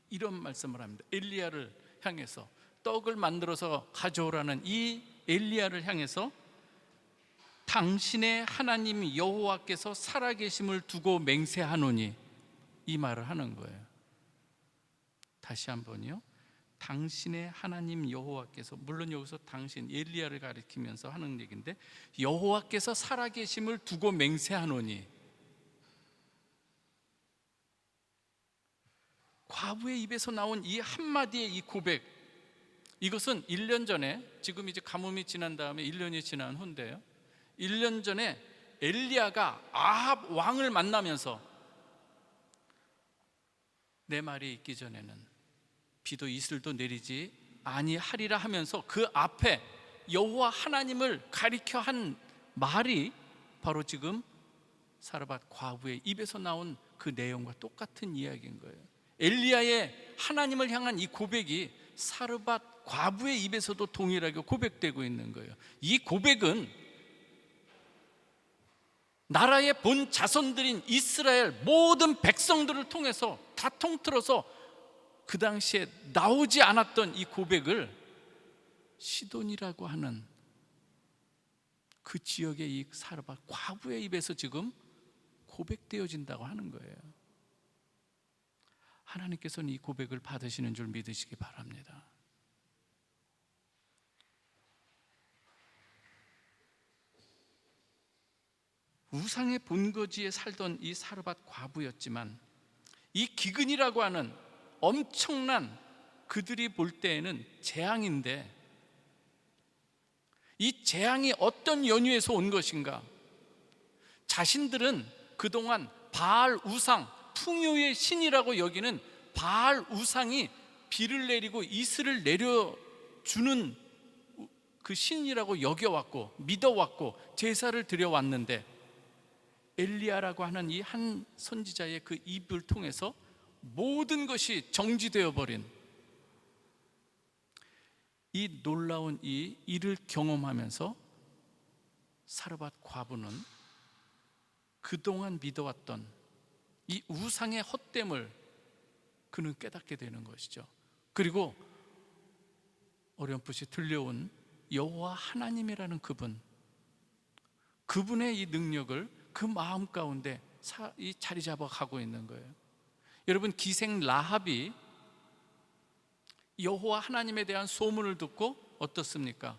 이런 말씀을 합니다. 엘리야를 향해서, 떡을 만들어서 가져오라는 이 엘리야를 향해서 당신의 하나님 여호와께서 살아계심을 두고 맹세하노니, 이 말을 하는 거예요. 다시 한번요. 당신의 하나님 여호와께서, 물론 여기서 당신, 엘리야를 가리키면서 하는 얘기인데, 여호와께서 살아계심을 두고 맹세하노니, 과부의 입에서 나온 이 한마디의 이 고백, 이것은 1년 전에, 지금 이제 가뭄이 지난 다음에 1년이 지난 후인데요, 1년 전에 엘리야가 아합 왕을 만나면서 내 말이 있기 전에는 비도 이슬도 내리지 아니하리라 하면서 그 앞에 여호와 하나님을 가리켜 한 말이 바로 지금 사르밧 과부의 입에서 나온 그 내용과 똑같은 이야기인 거예요. 엘리야의 하나님을 향한 이 고백이 사르밧 과부의 입에서도 동일하게 고백되고 있는 거예요. 이 고백은 나라의 본 자손들인 이스라엘 모든 백성들을 통해서 다 통틀어서 그 당시에 나오지 않았던 이 고백을 시돈이라고 하는 그 지역의 이 사르밧 과부의 입에서 지금 고백되어진다고 하는 거예요. 하나님께서는 이 고백을 받으시는 줄 믿으시기 바랍니다. 우상의 본거지에 살던 이 사르밧 과부였지만 이 기근이라고 하는 엄청난, 그들이 볼 때에는 재앙인데, 이 재앙이 어떤 연유에서 온 것인가? 자신들은 그동안 바알 우상, 풍요의 신이라고 여기는 바알 우상이 비를 내리고 이슬을 내려주는 그 신이라고 여겨왔고 믿어왔고 제사를 드려왔는데, 엘리야라고 하는 이 한 선지자의 그 입을 통해서 모든 것이 정지되어 버린 이 놀라운 이 일을 경험하면서 사르밧 과부는 그동안 믿어왔던 이 우상의 헛됨을 그는 깨닫게 되는 것이죠. 그리고 어렴풋이 들려온 여호와 하나님이라는 그분의 이 능력을 그 마음 가운데 이 자리 잡아 가고 있는 거예요. 여러분, 기생 라합이 여호와 하나님에 대한 소문을 듣고 어떻습니까?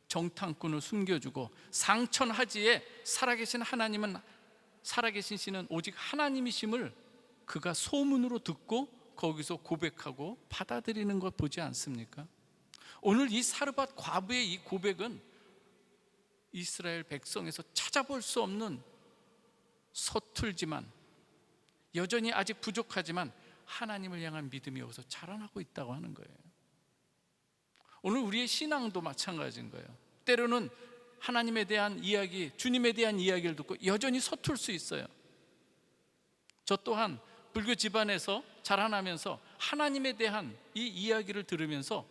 정탐꾼을 숨겨주고 상천하지에 살아계신 신은 오직 하나님이심을 그가 소문으로 듣고 거기서 고백하고 받아들이는 것 보지 않습니까? 오늘 이 사르밧 과부의 이 고백은 이스라엘 백성에서 찾아볼 수 없는 서툴지만 여전히 아직 부족하지만 하나님을 향한 믿음이 여기서 자라나고 있다고 하는 거예요. 오늘 우리의 신앙도 마찬가지인 거예요. 때로는 하나님에 대한 이야기, 주님에 대한 이야기를 듣고 여전히 서툴 수 있어요. 저 또한 불교 집안에서 자라나면서 하나님에 대한 이 이야기를 들으면서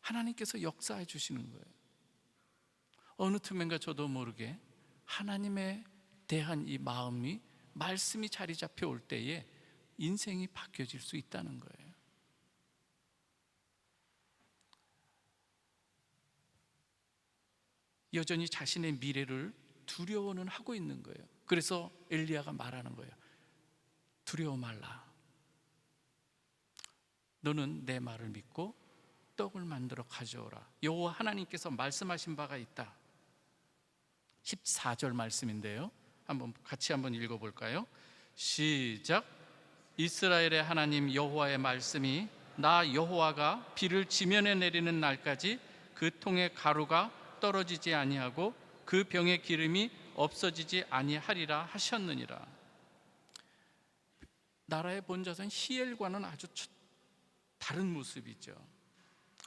하나님께서 역사해 주시는 거예요. 어느 틈엔가 저도 모르게 하나님에 대한 이 마음이, 말씀이 자리 잡혀 올 때에 인생이 바뀌어질 수 있다는 거예요. 여전히 자신의 미래를 두려워는 하고 있는 거예요. 그래서 엘리야가 말하는 거예요. 두려워 말라. 너는 내 말을 믿고 떡을 만들어 가져오라. 여호와 하나님께서 말씀하신 바가 있다. 14절 말씀인데요, 같이 한번 읽어볼까요? 시작. 이스라엘의 하나님 여호와의 말씀이 나 여호와가 비를 지면에 내리는 날까지 그 통의 가루가 떨어지지 아니하고 그 병의 기름이 없어지지 아니하리라 하셨느니라. 나라의 본자선 히엘과는 아주 다른 모습이죠.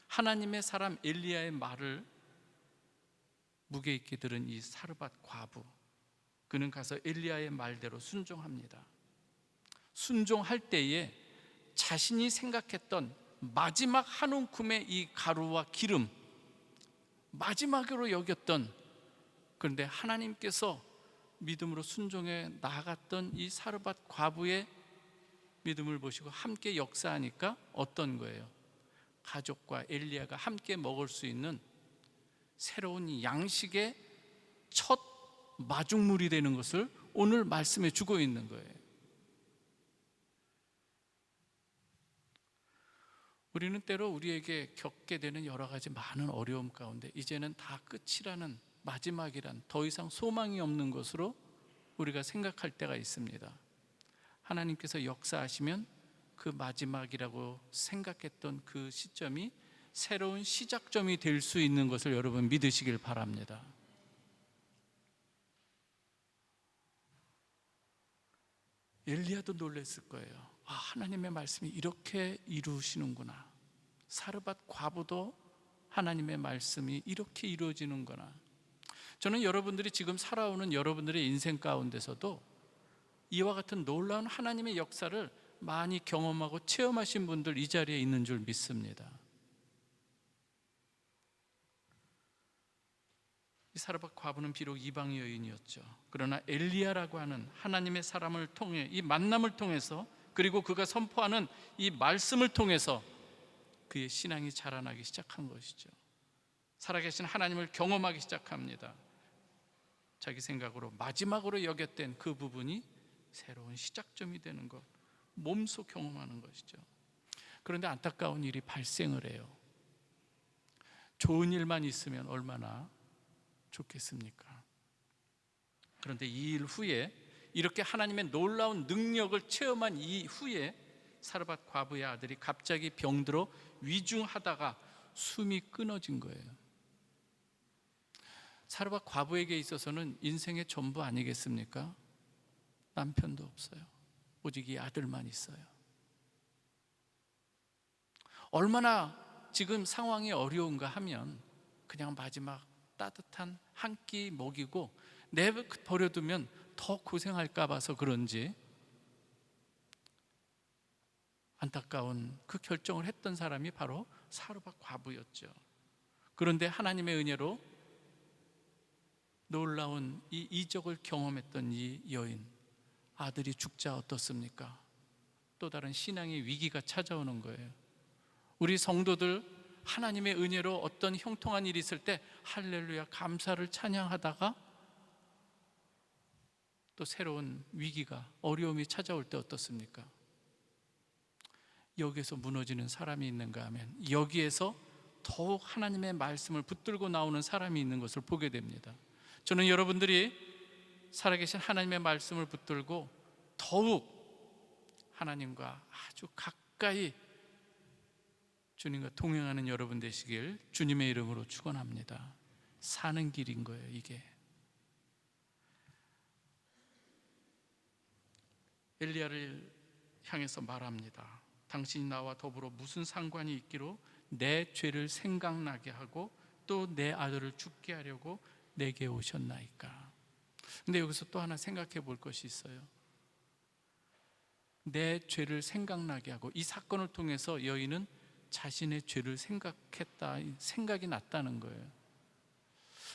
하나님의 사람 엘리야의 말을 무게 있게 들은 이 사르밧 과부, 그는 가서 엘리야의 말대로 순종합니다. 순종할 때에 자신이 생각했던 마지막 한 움큼의 이 가루와 기름, 마지막으로 여겼던, 그런데 하나님께서 믿음으로 순종해 나아갔던 이 사르밧 과부의 믿음을 보시고 함께 역사하니까 어떤 거예요? 가족과 엘리야가 함께 먹을 수 있는 새로운 양식의 첫 마중물이 되는 것을 오늘 말씀해 주고 있는 거예요. 우리는 때로 우리에게 겪게 되는 여러 가지 많은 어려움 가운데 이제는 다 끝이라는, 마지막이란, 더 이상 소망이 없는 것으로 우리가 생각할 때가 있습니다. 하나님께서 역사하시면 그 마지막이라고 생각했던 그 시점이 새로운 시작점이 될 수 있는 것을 여러분 믿으시길 바랍니다. 엘리야도 놀랐을 거예요. 하나님의 말씀이 이렇게 이루시는구나. 사르밧 과부도 하나님의 말씀이 이렇게 이루어지는구나. 저는 여러분들이 지금 살아오는 여러분들의 인생 가운데서도 이와 같은 놀라운 하나님의 역사를 많이 경험하고 체험하신 분들 이 자리에 있는 줄 믿습니다. 이 사르밧 과부는 비록 이방 여인이었죠. 그러나 엘리야라고 하는 하나님의 사람을 통해, 이 만남을 통해서, 그리고 그가 선포하는 이 말씀을 통해서 그의 신앙이 자라나기 시작한 것이죠. 살아계신 하나님을 경험하기 시작합니다. 자기 생각으로 마지막으로 여겼던 그 부분이 새로운 시작점이 되는 것, 몸소 경험하는 것이죠. 그런데 안타까운 일이 발생을 해요. 좋은 일만 있으면 얼마나 좋겠습니까? 그런데 이 일 후에, 이렇게 하나님의 놀라운 능력을 체험한 이후에 사르밧 과부의 아들이 갑자기 병들어 위중하다가 숨이 끊어진 거예요. 사르밧 과부에게 있어서는 인생의 전부 아니겠습니까? 남편도 없어요. 오직 이 아들만 있어요. 얼마나 지금 상황이 어려운가 하면 그냥 마지막 따뜻한 한 끼 먹이고 내버려두면 더 고생할까 봐서 그런지 안타까운 그 결정을 했던 사람이 바로 사르밧 과부였죠. 그런데 하나님의 은혜로 놀라운 이 이적을 경험했던 이 여인, 아들이 죽자 어떻습니까? 또 다른 신앙의 위기가 찾아오는 거예요. 우리 성도들 하나님의 은혜로 어떤 형통한 일이 있을 때 할렐루야 감사를 찬양하다가 또 새로운 위기가, 어려움이 찾아올 때 어떻습니까? 여기에서 무너지는 사람이 있는가 하면 여기에서 더욱 하나님의 말씀을 붙들고 나오는 사람이 있는 것을 보게 됩니다. 저는 여러분들이 살아계신 하나님의 말씀을 붙들고 더욱 하나님과 아주 가까이 주님과 동행하는 여러분 되시길 주님의 이름으로 축원합니다. 사는 길인 거예요, 이게. 엘리야를 향해서 말합니다. 당신이 나와 더불어 무슨 상관이 있기로 내 죄를 생각나게 하고 또 내 아들을 죽게 하려고 내게 오셨나이까. 근데 여기서 또 하나 생각해 볼 것이 있어요. 내 죄를 생각나게 하고, 이 사건을 통해서 여인은 자신의 죄를 생각했다, 생각이 났다는 거예요.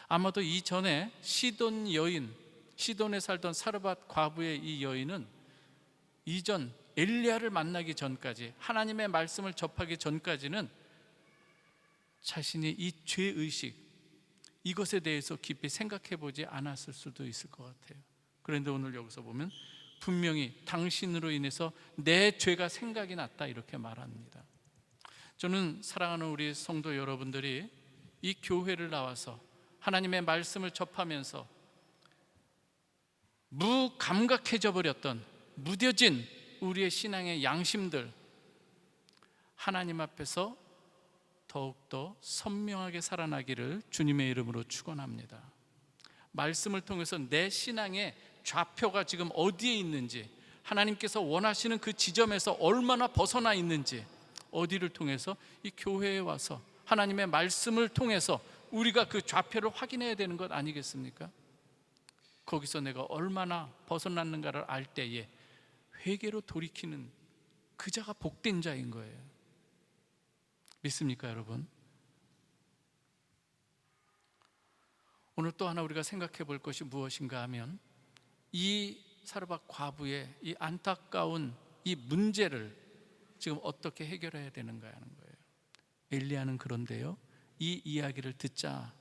아마도 이전에 시돈 여인, 시돈에 살던 사르밧 과부의 이 여인은 이전 엘리야를 만나기 전까지, 하나님의 말씀을 접하기 전까지는 자신이 이 죄의식, 이것에 대해서 깊이 생각해 보지 않았을 수도 있을 것 같아요. 그런데 오늘 여기서 보면 분명히 당신으로 인해서 내 죄가 생각이 났다, 이렇게 말합니다. 저는 사랑하는 우리 성도 여러분들이 이 교회를 나와서 하나님의 말씀을 접하면서 무감각해져 버렸던, 무뎌진 우리의 신앙의 양심들, 하나님 앞에서 더욱더 선명하게 살아나기를 주님의 이름으로 축원합니다. 말씀을 통해서 내 신앙의 좌표가 지금 어디에 있는지, 하나님께서 원하시는 그 지점에서 얼마나 벗어나 있는지, 어디를 통해서 이 교회에 와서 하나님의 말씀을 통해서 우리가 그 좌표를 확인해야 되는 것 아니겠습니까? 거기서 내가 얼마나 벗어났는가를 알 때에 회개로 돌이키는 그 자가 복된 자인 거예요. 믿습니까, 여러분? 오늘 또 하나 우리가 생각해 볼 것이 무엇인가 하면, 이 사르밧 과부의 이 안타까운 이 문제를 지금 어떻게 해결해야 되는가 하는 거예요. 엘리야는 그런데요, 이 이야기를 듣자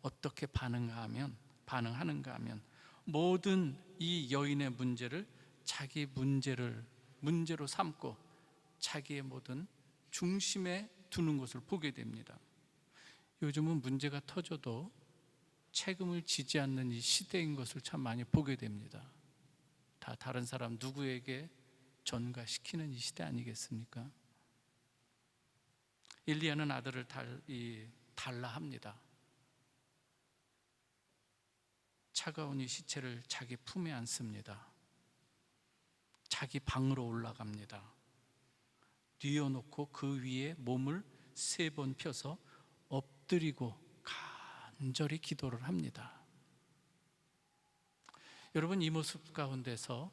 어떻게 반응하는가 하면 모든 이 여인의 문제를 자기 문제로 삼고 자기의 모든 중심에 두는 것을 보게 됩니다. 요즘은 문제가 터져도 책임을 지지 않는 이 시대인 것을 참 많이 보게 됩니다. 다 다른 사람 누구에게 전가시키는 이 시대 아니겠습니까? 엘리야는 아들을 달라 합니다. 차가운 이 시체를 자기 품에 안습니다. 자기 방으로 올라갑니다. 뉘어놓고 그 위에 몸을 3번 펴서 엎드리고 간절히 기도를 합니다. 여러분, 이 모습 가운데서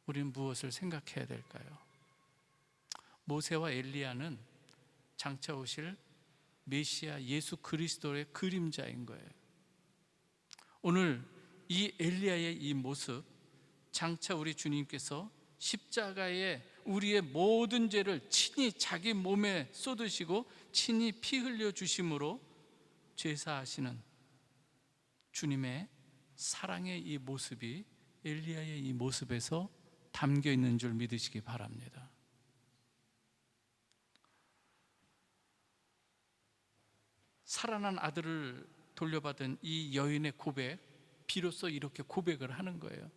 우리는 무엇을 생각해야 될까요? 모세와 엘리야는 장차 오실 메시아 예수 그리스도의 그림자인 거예요. 오늘 이 엘리야의 이 모습, 장차 우리 주님께서 십자가에 우리의 모든 죄를 친히 자기 몸에 쏟으시고 친히 피 흘려 주심으로 죄사하시는 주님의 사랑의 이 모습이 엘리야의 이 모습에서 담겨 있는 줄 믿으시기 바랍니다. 살아난 아들을 돌려받은 이 여인의 고백, 비로소 이렇게 고백을 하는 거예요.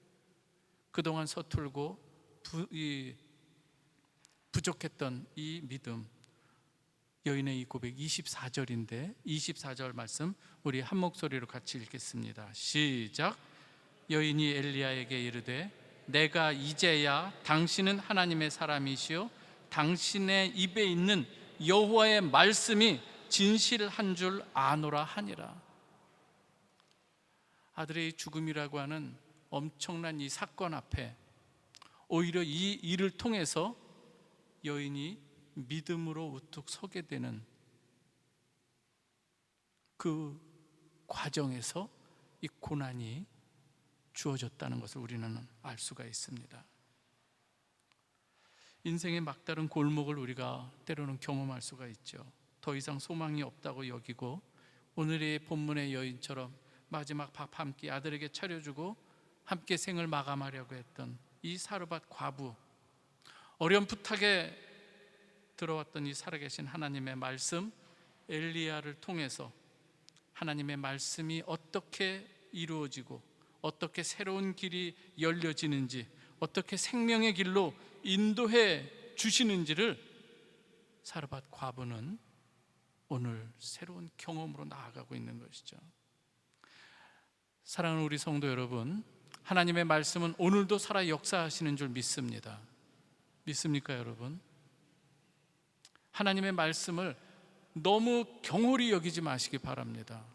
그동안 서툴고 부족했던 이 믿음, 여인의 이 고백 24절인데 24절 말씀 우리 한 목소리로 같이 읽겠습니다. 시작. 여인이 엘리야에게 이르되 내가 이제야 당신은 하나님의 사람이시요 당신의 입에 있는 여호와의 말씀이 진실한 줄 아노라 하니라. 아들의 죽음이라고 하는 엄청난 이 사건 앞에 오히려 이 일을 통해서 여인이 믿음으로 우뚝 서게 되는 그 과정에서 이 고난이 주어졌다는 것을 우리는 알 수가 있습니다. 인생의 막다른 골목을 우리가 때로는 경험할 수가 있죠. 더 이상 소망이 없다고 여기고 오늘의 본문의 여인처럼 마지막 밥 한 끼 아들에게 차려주고 함께 생을 마감하려고 했던 이 사르밧 과부, 어렴풋하게 들어왔던 이 살아계신 하나님의 말씀, 엘리야를 통해서 하나님의 말씀이 어떻게 이루어지고 어떻게 새로운 길이 열려지는지, 어떻게 생명의 길로 인도해 주시는지를 사르밧 과부는 오늘 새로운 경험으로 나아가고 있는 것이죠. 사랑하는 우리 성도 여러분, 하나님의 말씀은 오늘도 살아 역사하시는 줄 믿습니다. 믿습니까, 여러분? 하나님의 말씀을 너무 경홀히 여기지 마시기 바랍니다.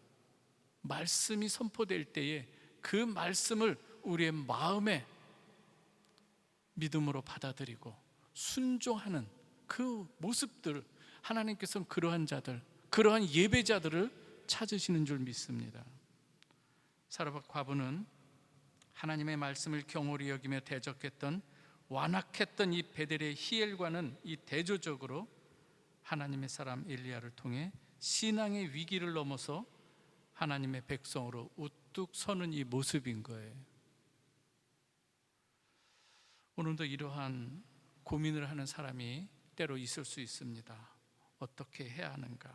말씀이 선포될 때에 그 말씀을 우리의 마음에 믿음으로 받아들이고 순종하는 그 모습들, 하나님께서는 그러한 자들, 그러한 예배자들을 찾으시는 줄 믿습니다. 사르밧 과부는 하나님의 말씀을 경홀히 여기며 대적했던, 완악했던 이 베델의 히엘과는 이 대조적으로 하나님의 사람 엘리야를 통해 신앙의 위기를 넘어서 하나님의 백성으로 우뚝 서는 이 모습인 거예요. 오늘도 이러한 고민을 하는 사람이 때로 있을 수 있습니다. 어떻게 해야 하는가?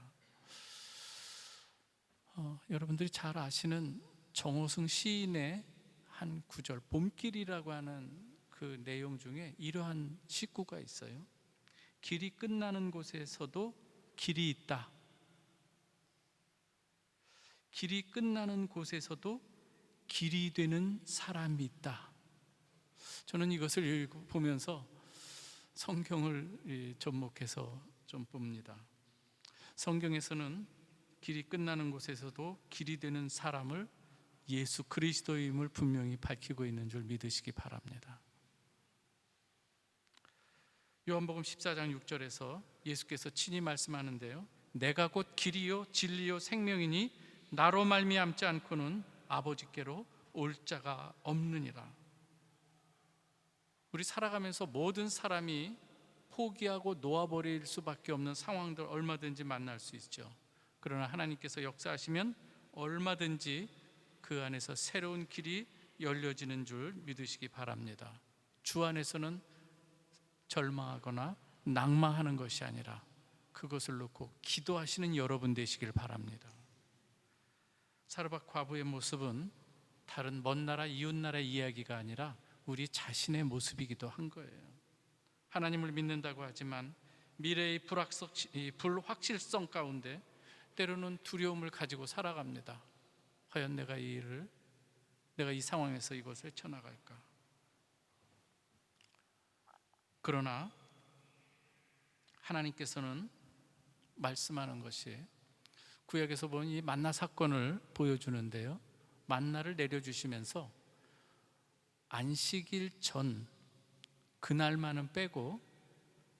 여러분들이 잘 아시는 정호승 시인의 한 구절, 봄길이라고 하는 그 내용 중에 이러한 시구가 있어요. 길이 끝나는 곳에서도 길이 있다. 길이 끝나는 곳에서도 길이 되는 사람이 있다. 저는 이것을 보면서 성경을 접목해서 좀 봅니다. 성경에서는 길이 끝나는 곳에서도 길이 되는 사람을 예수 그리스도임을 분명히 밝히고 있는 줄 믿으시기 바랍니다. 요한복음 14장 6절에서 예수께서 친히 말씀하는데요, 내가 곧 길이요 진리요 생명이니 나로 말미암지 않고는 아버지께로 올 자가 없느니라. 우리 살아가면서 모든 사람이 포기하고 놓아버릴 수밖에 없는 상황들 얼마든지 만날 수 있죠. 그러나 하나님께서 역사하시면 얼마든지 그 안에서 새로운 길이 열려지는 줄 믿으시기 바랍니다. 주 안에서는 절망하거나 낭망하는 것이 아니라 그것을 놓고 기도하시는 여러분 되시길 바랍니다. 사르밧 과부의 모습은 다른 먼 나라 이웃 나라의 이야기가 아니라 우리 자신의 모습이기도 한 거예요. 하나님을 믿는다고 하지만 미래의 불확실성 가운데 때로는 두려움을 가지고 살아갑니다. 과연 내가 이 상황에서 이것을 헤쳐나갈까? 그러나 하나님께서는 말씀하는 것이 구약에서 보면 이 만나 사건을 보여주는데요, 만나를 내려주시면서 안식일 전 그날만은 빼고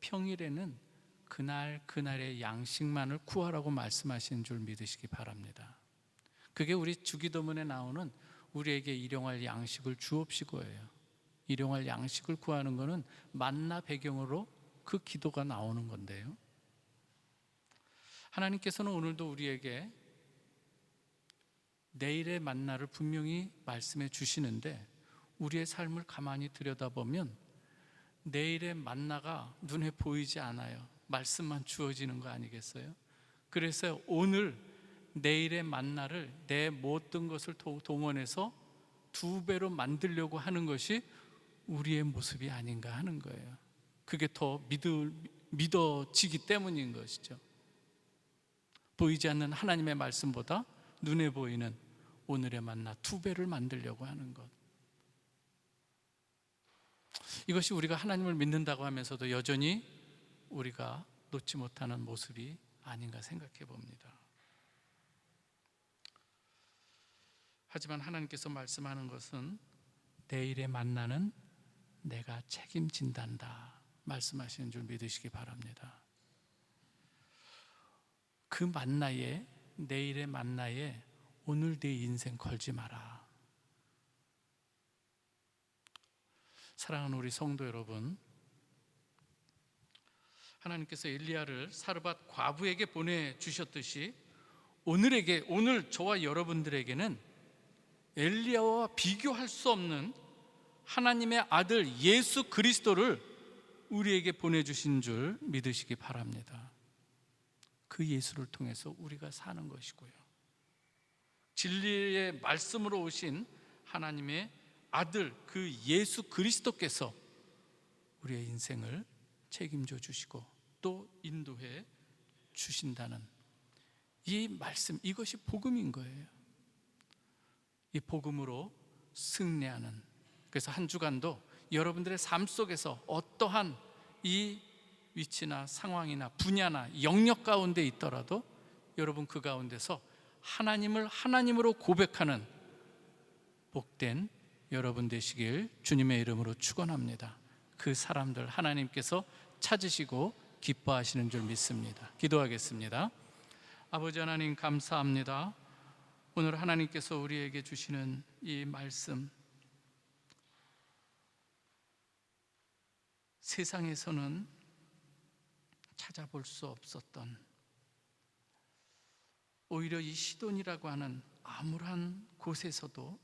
평일에는 그날의 양식만을 구하라고 말씀하시는 줄 믿으시기 바랍니다. 그게 우리 주기도문에 나오는 우리에게 일용할 양식을 주옵시고예요. 일용할 양식을 구하는 것은 만나 배경으로 그 기도가 나오는 건데요. 하나님께서는 오늘도 우리에게 내일의 만나를 분명히 말씀해 주시는데, 우리의 삶을 가만히 들여다보면 내일의 만나가 눈에 보이지 않아요. 말씀만 주어지는 거 아니겠어요? 그래서 오늘 내일의 만나를 내 모든 것을 동원해서 2배로 만들려고 하는 것이 우리의 모습이 아닌가 하는 거예요. 그게 더 믿어지기 때문인 것이죠. 보이지 않는 하나님의 말씀보다 눈에 보이는 오늘의 만나 2배를 만들려고 하는 것, 이것이 우리가 하나님을 믿는다고 하면서도 여전히 우리가 놓지 못하는 모습이 아닌가 생각해 봅니다. 하지만 하나님께서 말씀하는 것은 내일의 만나는 내가 책임진단다 말씀하시는 줄 믿으시기 바랍니다. 그 만나에, 내일의 만나에 오늘 내 인생 걸지 마라. 사랑하는 우리 성도 여러분, 하나님께서 엘리야를 사르밧 과부에게 보내주셨듯이 오늘 저와 여러분들에게는 엘리야와 비교할 수 없는 하나님의 아들 예수 그리스도를 우리에게 보내주신 줄 믿으시기 바랍니다. 그 예수를 통해서 우리가 사는 것이고요, 진리의 말씀으로 오신 하나님의 아들 그 예수 그리스도께서 우리의 인생을 책임져 주시고 또 인도해 주신다는 이 말씀, 이것이 복음인 거예요. 이 복음으로 승리하는, 그래서 한 주간도 여러분들의 삶 속에서 어떠한 이 위치나 상황이나 분야나 영역 가운데 있더라도 여러분 그 가운데서 하나님을 하나님으로 고백하는 복된 여러분 되시길 주님의 이름으로 축원합니다. 그 사람들 하나님께서 찾으시고 기뻐하시는 줄 믿습니다. 기도하겠습니다. 아버지 하나님, 감사합니다. 오늘 하나님께서 우리에게 주시는 이 말씀, 세상에서는 찾아볼 수 없었던, 오히려 이 시돈이라고 하는 암울한 곳에서도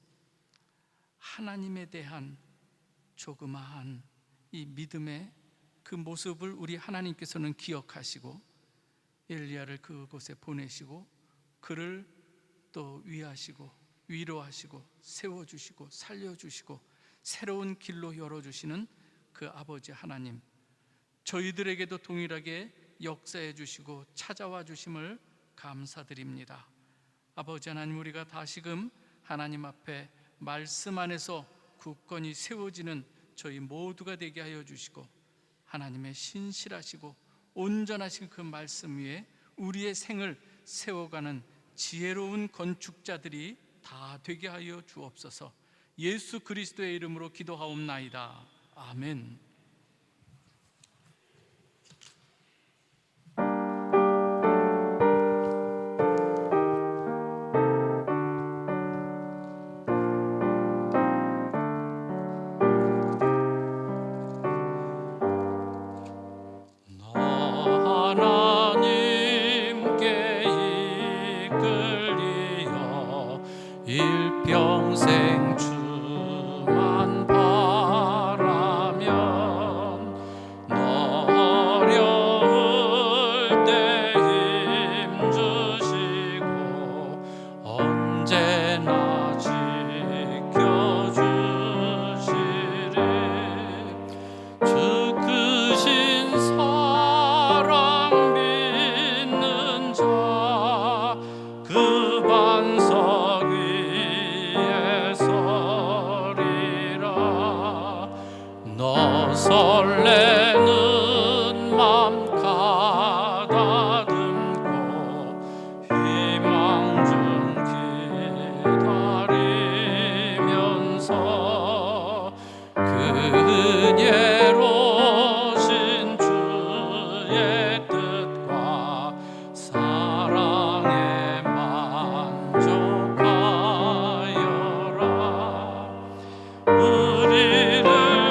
하나님에 대한 조그마한 이 믿음의 그 모습을 우리 하나님께서는 기억하시고 엘리야를 그곳에 보내시고 그를 또 위하시고 위로하시고 세워주시고 살려주시고 새로운 길로 열어주시는 그 아버지 하나님, 저희들에게도 동일하게 역사해 주시고 찾아와 주심을 감사드립니다. 아버지 하나님, 우리가 다시금 하나님 앞에 말씀 안에서 굳건히 세워지는 저희 모두가 되게 하여 주시고 하나님의 신실하시고 온전하신 그 말씀 위에 우리의 생을 세워가는 지혜로운 건축자들이 다 되게 하여 주옵소서. 예수 그리스도의 이름으로 기도하옵나이다. 아멘. 하나님께 이끌리어 일평생 주만 바라면 어려울 때 힘 주시고 언제나 지켜주시리. 주 크신 사랑 믿는 자 그 반석 위에 서리라. 너 설레는 맘 가다듬고 희망 중 기다리면서 그녀로신 주의 뜻과 사랑에 만족하여라. 우리를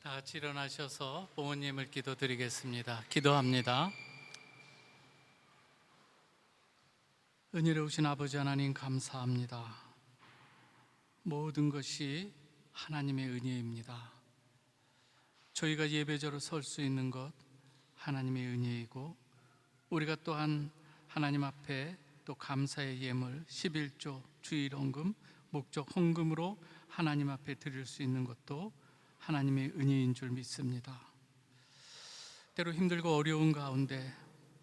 다 같이 일어나셔서 부모님을 기도드리겠습니다. 기도합니다. 은혜로우신 아버지 하나님 감사합니다. 모든 것이 하나님의 은혜입니다. 저희가 예배자로 설 수 있는 것 하나님의 은혜이고, 우리가 또한 하나님 앞에 또 감사의 예물 11조 주일헌금 목적 헌금으로 하나님 앞에 드릴 수 있는 것도 하나님의 은혜인 줄 믿습니다. 때로 힘들고 어려운 가운데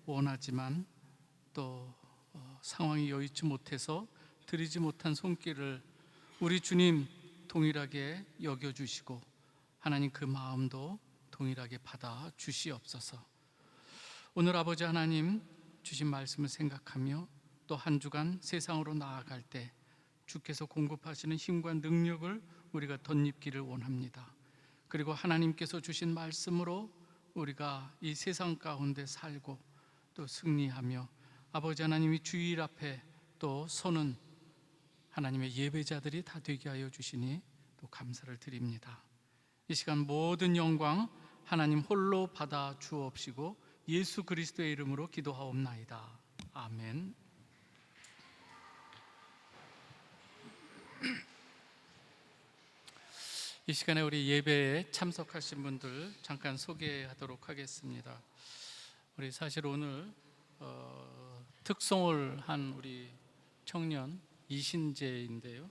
원하지만 또 상황이 여의치 못해서 드리지 못한 손길을 우리 주님 동일하게 여겨주시고, 하나님 그 마음도 동일하게 받아 주시옵소서. 오늘 아버지 하나님 주신 말씀을 생각하며 또 한 주간 세상으로 나아갈 때 주께서 공급하시는 힘과 능력을 우리가 덧입기를 원합니다. 그리고 하나님께서 주신 말씀으로 우리가 이 세상 가운데 살고 또 승리하며 아버지 하나님이 주일 앞에 또 서는 하나님의 예배자들이 다 되게 하여 주시니 또 감사를 드립니다. 이 시간 모든 영광 하나님 홀로 받아 주옵시고 예수 그리스도의 이름으로 기도하옵나이다. 아멘. 이 시간에 우리 예배에 참석하신 분들 잠깐 소개하도록 하겠습니다. 우리 사실 오늘 특송을 한 우리 청년 이신재인데요.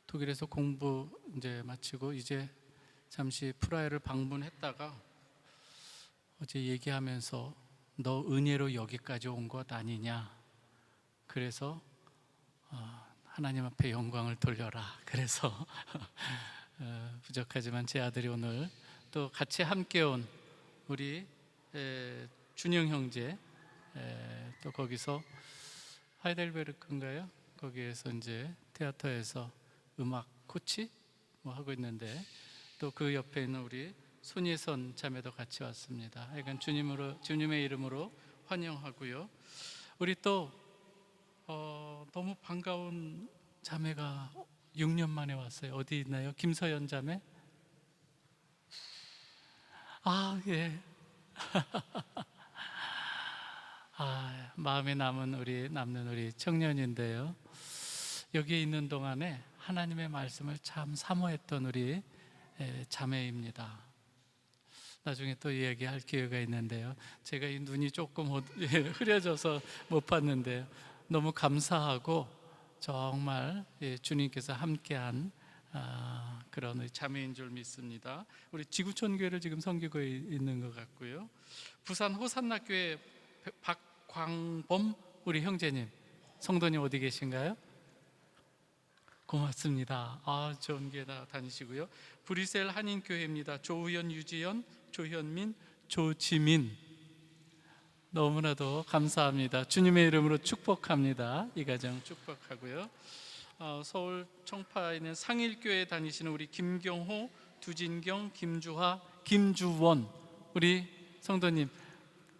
독일에서 공부 이제 마치고 이제 잠시 프라하를 방문했다가 어제 얘기하면서 너 은혜로 여기까지 온 것 아니냐. 그래서 하나님 앞에 영광을 돌려라. 그래서 부족하지만 제 아들이 오늘 또 같이 함께 온 우리 준영 형제 또 거기서 하이델베르크인가요? 거기에서 이제 테아터에서 음악 코치 뭐 하고 있는데 또 그 옆에 있는 우리 손예선 자매도 같이 왔습니다. 하여간 주님의 이름으로 환영하고요. 우리 또 너무 반가운 자매가 6년 만에 왔어요. 어디 있나요? 김서연 자매? 아, 예. 마음에 남는 우리 청년인데요. 여기 있는 동안에 하나님의 말씀을 참 사모했던 우리 자매입니다. 나중에 또 이야기할 기회가 있는데요. 제가 이 눈이 조금 흐려져서 못 봤는데요. 너무 감사하고 정말 주님께서 함께한 그런 자매인 줄 믿습니다. 우리 지구촌 교회를 지금 섬기고 있는 것 같고요. 부산 호산나 교회 박광범 우리 형제님, 성도님 어디 계신가요? 고맙습니다. 좋은 교회 다니시고요. 브뤼셀 한인교회입니다. 조우연, 유지연, 조현민, 조지민, 너무나도 감사합니다. 주님의 이름으로 축복합니다. 이 가정 축복하고요. 서울 청파에 있는 상일교회 다니시는 우리 김경호, 두진경, 김주하, 김주원 우리 성도님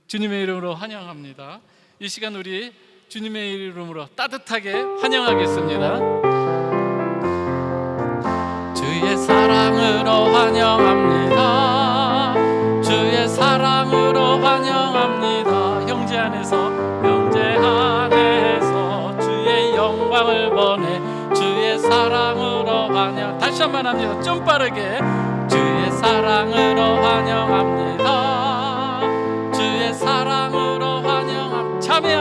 주님의 이름으로 환영합니다. 이 시간 우리 주님의 이름으로 따뜻하게 환영하겠습니다. 주의 사랑으로 환영합니다. 주의 사랑으로 환영합니다. 형제 안에서 주의 영광을 보내 주의 사랑으로 환영. 다시 한번 합니다. 좀 빠르게. 주의 사랑으로 환영합니다. 주의 사랑으로 환영합니다. 자매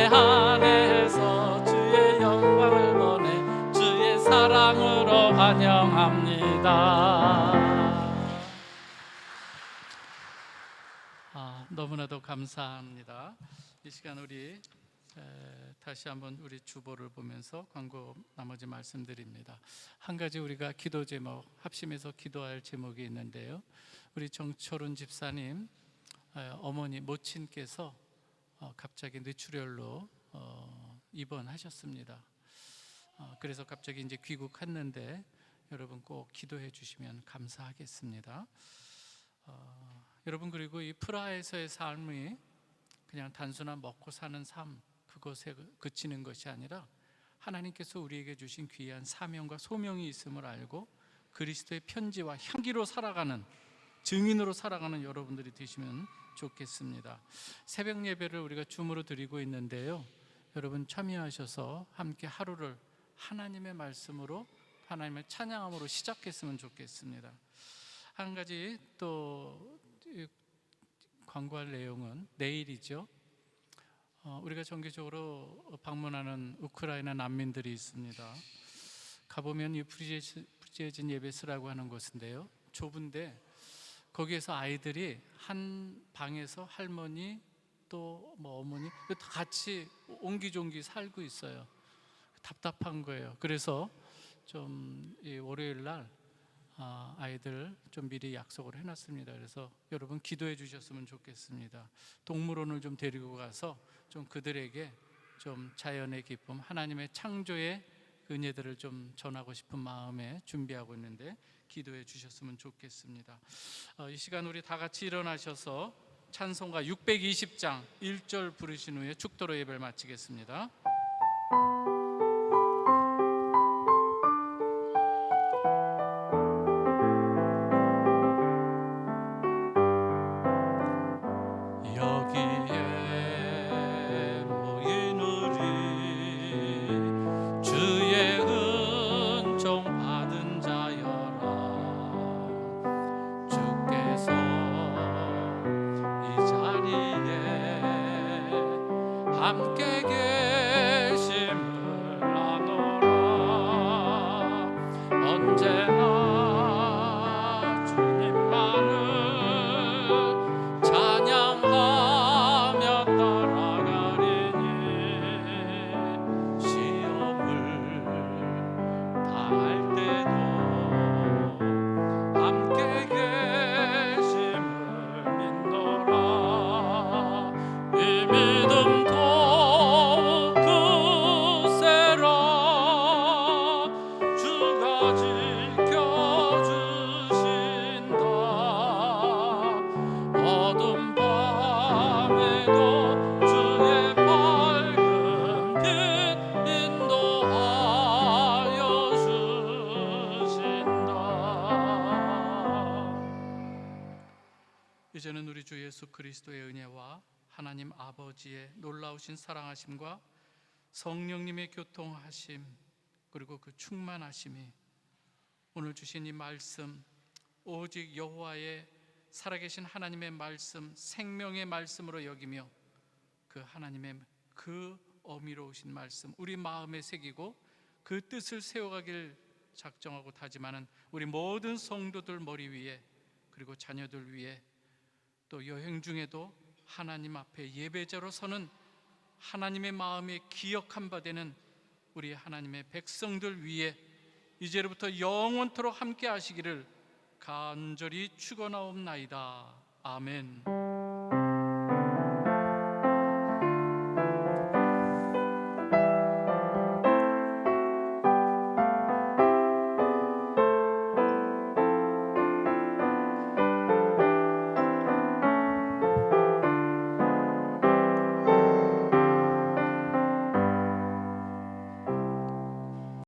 안에서 주의 영광을 보내 주의 사랑으로 환영합니다. 너무나도 감사합니다. 이 시간 우리 다시 한번 우리 주보를 보면서 광고 나머지 말씀드립니다. 한 가지 우리가 기도 제목 합심해서 기도할 제목이 있는데요. 우리 정철훈 집사님 어머니 모친께서 갑자기 뇌출혈로 입원하셨습니다. 그래서 갑자기 이제 귀국했는데 여러분 꼭 기도해 주시면 감사하겠습니다. 여러분, 그리고 이 프라하에서의 삶이 그냥 단순한 먹고 사는 삶 그것에 그치는 것이 아니라 하나님께서 우리에게 주신 귀한 사명과 소명이 있음을 알고 그리스도의 편지와 향기로 살아가는, 증인으로 살아가는 여러분들이 되시면 좋겠습니다. 새벽 예배를 우리가 줌으로 드리고 있는데요, 여러분 참여하셔서 함께 하루를 하나님의 말씀으로, 하나님의 찬양함으로 시작했으면 좋겠습니다. 한 가지 또 광고할 내용은 내일이죠. 우리가 정기적으로 방문하는 우크라이나 난민들이 있습니다. 가보면 이 프리제진 예배스라고 하는 곳인데요, 좁은데 거기에서 아이들이 한 방에서 할머니 또 뭐 어머니 다 같이 옹기종기 살고 있어요. 답답한 거예요. 그래서 좀 월요일 날 아이들 좀 미리 약속을 해놨습니다. 그래서 여러분 기도해 주셨으면 좋겠습니다. 동물원을 좀 데리고 가서 좀 그들에게 좀 자연의 기쁨, 하나님의 창조의 은혜들을 좀 전하고 싶은 마음에 준비하고 있는데 기도해 주셨으면 좋겠습니다. 이 시간 우리 다 같이 일어나셔서 찬송가 620장 1절 부르신 후에 축도로 예배를 마치겠습니다. 여기에 모인 우리 주의 은총 받은 자여라. 주께서 이 자리에 함께 계심을 아노라. 언제나 주님만을 찬양하며 따라가리니 시험을 당할 때도 함께 계심을 믿노라. 이 믿음 더욱 굳세라. 주가 지켜주신다. 어둠 밤에도 주의 밝은 빛 인도하여 주신다. 이제는 우리 주 예수 그리스도의 은혜와 하나님 아버지의 놀라우신 사랑하심과 성령님의 교통하심, 그리고 그 충만하심이 오늘 주신 이 말씀, 오직 여호와의 살아계신 하나님의 말씀, 생명의 말씀으로 여기며 그 하나님의 그 어미로우신 말씀 우리 마음에 새기고 그 뜻을 세워가길 작정하고 다짐하는 우리 모든 성도들 머리 위에, 그리고 자녀들 위에, 또 여행 중에도 하나님 앞에 예배자로 서는 하나님의 마음에 기억한 바 되는 우리 하나님의 백성들 위에 이제로부터 영원토록 함께 하시기를 간절히 축원하옵나이다. 아멘.